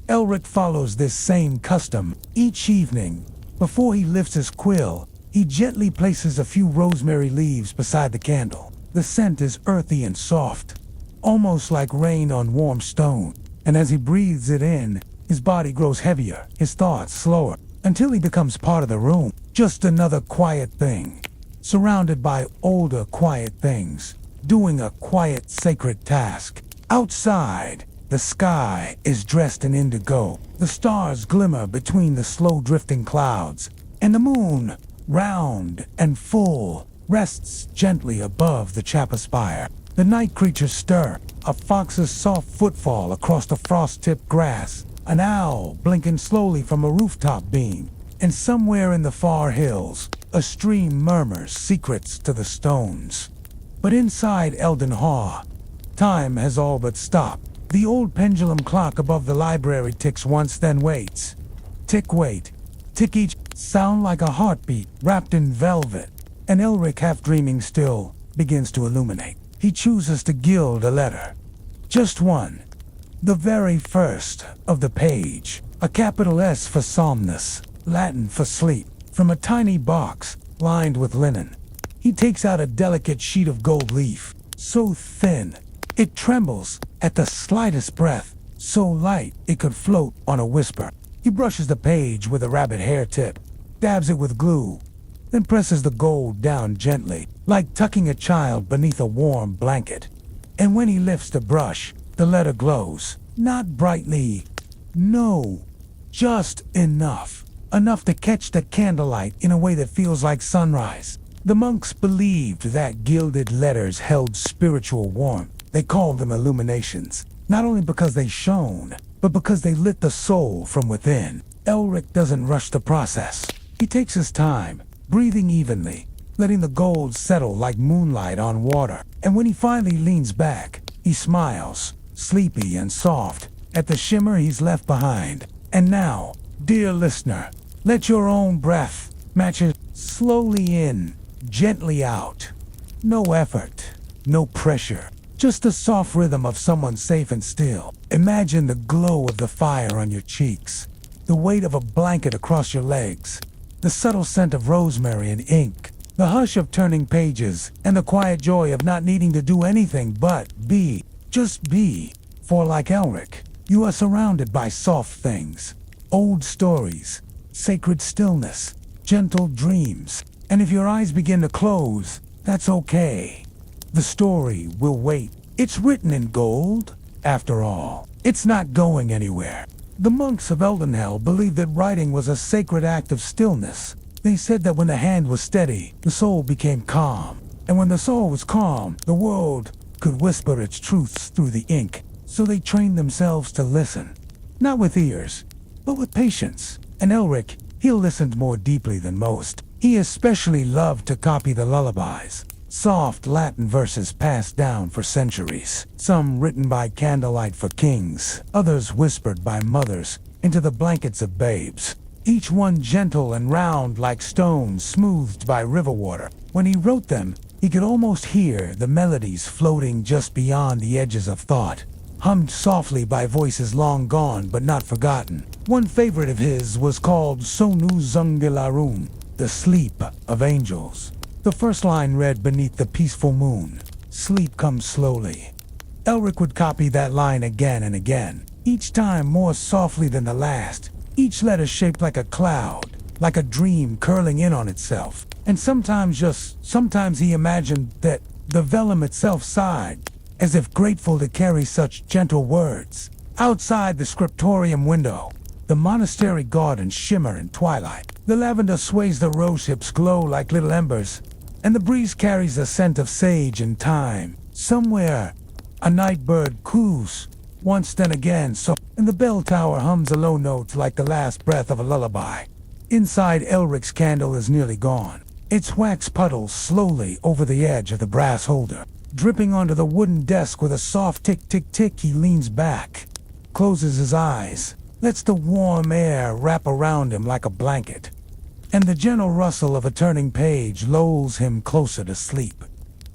Elric follows this same custom. Each evening, before he lifts his quill, he gently places a few rosemary leaves beside the candle. The scent is earthy and soft, almost like rain on warm stone. And as he breathes it in, his body grows heavier, his thoughts slower, until he becomes part of the room. Just another quiet thing, surrounded by older, quiet things, doing a quiet, sacred task. Outside, the sky is dressed in indigo. The stars glimmer between the slow-drifting clouds, and the moon, round and full, rests gently above the chapel spire. The night creatures stir, a fox's soft footfall across the frost-tipped grass, an owl blinking slowly from a rooftop beam, and somewhere in the far hills, a stream murmurs secrets to the stones. But inside Eldenhall, time has all but stopped. The old pendulum clock above the library ticks once, then waits. Tick, wait. Tick, each sound like a heartbeat wrapped in velvet. And Elric, half dreaming still, begins to illuminate. He chooses to gild a letter. Just one. The very first of the page. A capital S for somnus, Latin for sleep. From a tiny box lined with linen, he takes out a delicate sheet of gold leaf, so thin it trembles at the slightest breath, so light it could float on a whisper. He brushes the page with a rabbit hair tip, dabs it with glue, then presses the gold down gently, like tucking a child beneath a warm blanket. And when he lifts the brush, the letter glows, not brightly, no, just enough. Enough to catch the candlelight in a way that feels like sunrise. The monks believed that gilded letters held spiritual warmth. They called them illuminations, not only because they shone, but because they lit the soul from within. Elric doesn't rush the process. He takes his time, breathing evenly, letting the gold settle like moonlight on water. And when he finally leans back, he smiles, sleepy and soft, at the shimmer he's left behind. And now, dear listener, let your own breath match it slowly in, gently out. No effort, no pressure, just the soft rhythm of someone safe and still. Imagine the glow of the fire on your cheeks, the weight of a blanket across your legs, the subtle scent of rosemary and ink, the hush of turning pages, and the quiet joy of not needing to do anything but be, just be. For like Elric, you are surrounded by soft things, old stories, sacred stillness, gentle dreams. And if your eyes begin to close, that's okay. The story will wait. It's written in gold, after all. It's not going anywhere. The monks of Eldenhall believed that writing was a sacred act of stillness. They said that when the hand was steady, the soul became calm. And when the soul was calm, the world could whisper its truths through the ink. So they trained themselves to listen. Not with ears, but with patience. And Elric, he listened more deeply than most. He especially loved to copy the lullabies, soft Latin verses passed down for centuries, some written by candlelight for kings, others whispered by mothers into the blankets of babes, each one gentle and round like stones smoothed by river water. When he wrote them, he could almost hear the melodies floating just beyond the edges of thought, hummed softly by voices long gone but not forgotten. One favorite of his was called Sonu Zungilarun, the sleep of angels. The first line read beneath the peaceful moon, sleep comes slowly. Elric would copy that line again and again, each time more softly than the last, each letter shaped like a cloud, like a dream curling in on itself. And sometimes he imagined that the vellum itself sighed, as if grateful to carry such gentle words. Outside the scriptorium window, the monastery gardens shimmer in twilight. The lavender sways, the rose hips glow like little embers, and the breeze carries a scent of sage and thyme. Somewhere, a night bird coos, once then again, and the bell tower hums a low note like the last breath of a lullaby. Inside, Elric's candle is nearly gone. Its wax puddles slowly over the edge of the brass holder. Dripping onto the wooden desk with a soft tick-tick-tick, he leans back, closes his eyes, lets the warm air wrap around him like a blanket, and the gentle rustle of a turning page lulls him closer to sleep.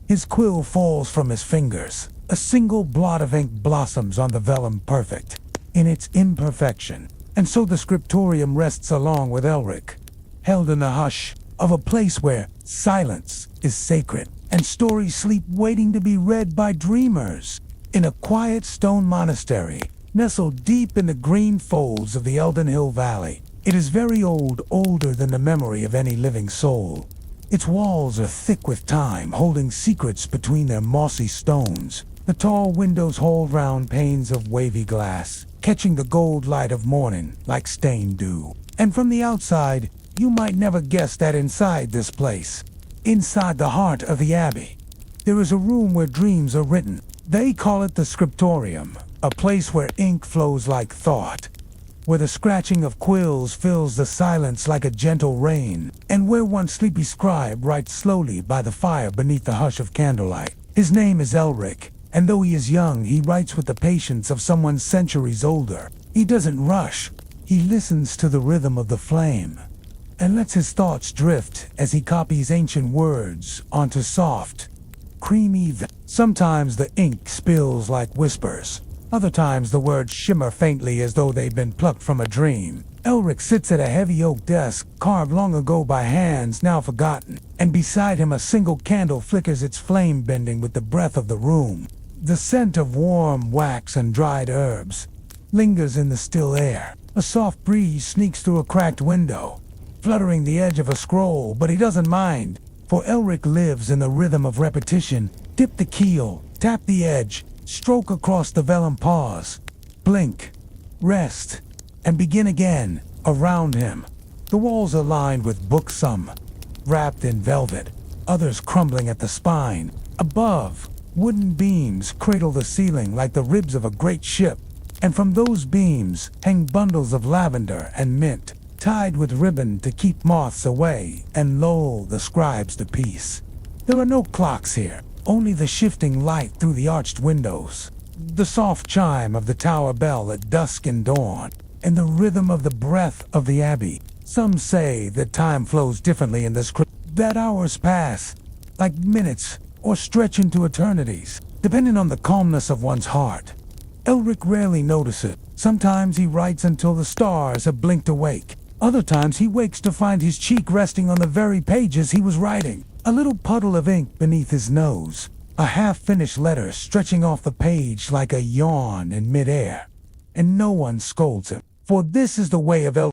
His quill falls from his fingers. A single blot of ink blossoms on the vellum, perfect in its imperfection, and so the scriptorium rests along with Elric, held in the hush of a place where silence is sacred, and stories sleep waiting to be read by dreamers. In a quiet stone monastery, nestled deep in the green folds of the Eldenhall Valley. It is very old, older than the memory of any living soul. Its walls are thick with time, holding secrets between their mossy stones. The tall windows hold round panes of wavy glass, catching the gold light of morning like stained dew. And from the outside, you might never guess that inside this place, inside the heart of the abbey, there is a room where dreams are written. They call it the scriptorium, a place where ink flows like thought, where the scratching of quills fills the silence like a gentle rain, and where one sleepy scribe writes slowly by the fire beneath the hush of candlelight. His name is Elric, and though he is young, he writes with the patience of someone centuries older. He doesn't rush. He listens to the rhythm of the flame, and lets his thoughts drift as he copies ancient words onto soft, creamy Sometimes the ink spills like whispers. Other times the words shimmer faintly as though they've been plucked from a dream. Elric sits at a heavy oak desk, carved long ago by hands now forgotten, and beside him a single candle flickers its flame, bending with the breath of the room. The scent of warm wax and dried herbs lingers in the still air. A soft breeze sneaks through a cracked window, fluttering the edge of a scroll, but he doesn't mind, for Elric lives in the rhythm of repetition. Dip the keel, tap the edge, stroke across the vellum, pause, blink, rest, and begin again. Around him, the walls are lined with books, some wrapped in velvet, others crumbling at the spine. Above, wooden beams cradle the ceiling like the ribs of a great ship, and from those beams hang bundles of lavender and mint, tied with ribbon to keep moths away and lull the scribes to peace. There are no clocks here, only the shifting light through the arched windows, the soft chime of the tower bell at dusk and dawn, and the rhythm of the breath of the abbey. Some say that time flows differently in the script, that hours pass like minutes or stretch into eternities, depending on the calmness of one's heart. Elric rarely notices it. Sometimes he writes until the stars have blinked awake. Other times he wakes to find his cheek resting on the very pages he was writing. A little puddle of ink beneath his nose, a half-finished letter stretching off the page like a yawn in midair. And no one scolds him, for this is the way of Elric.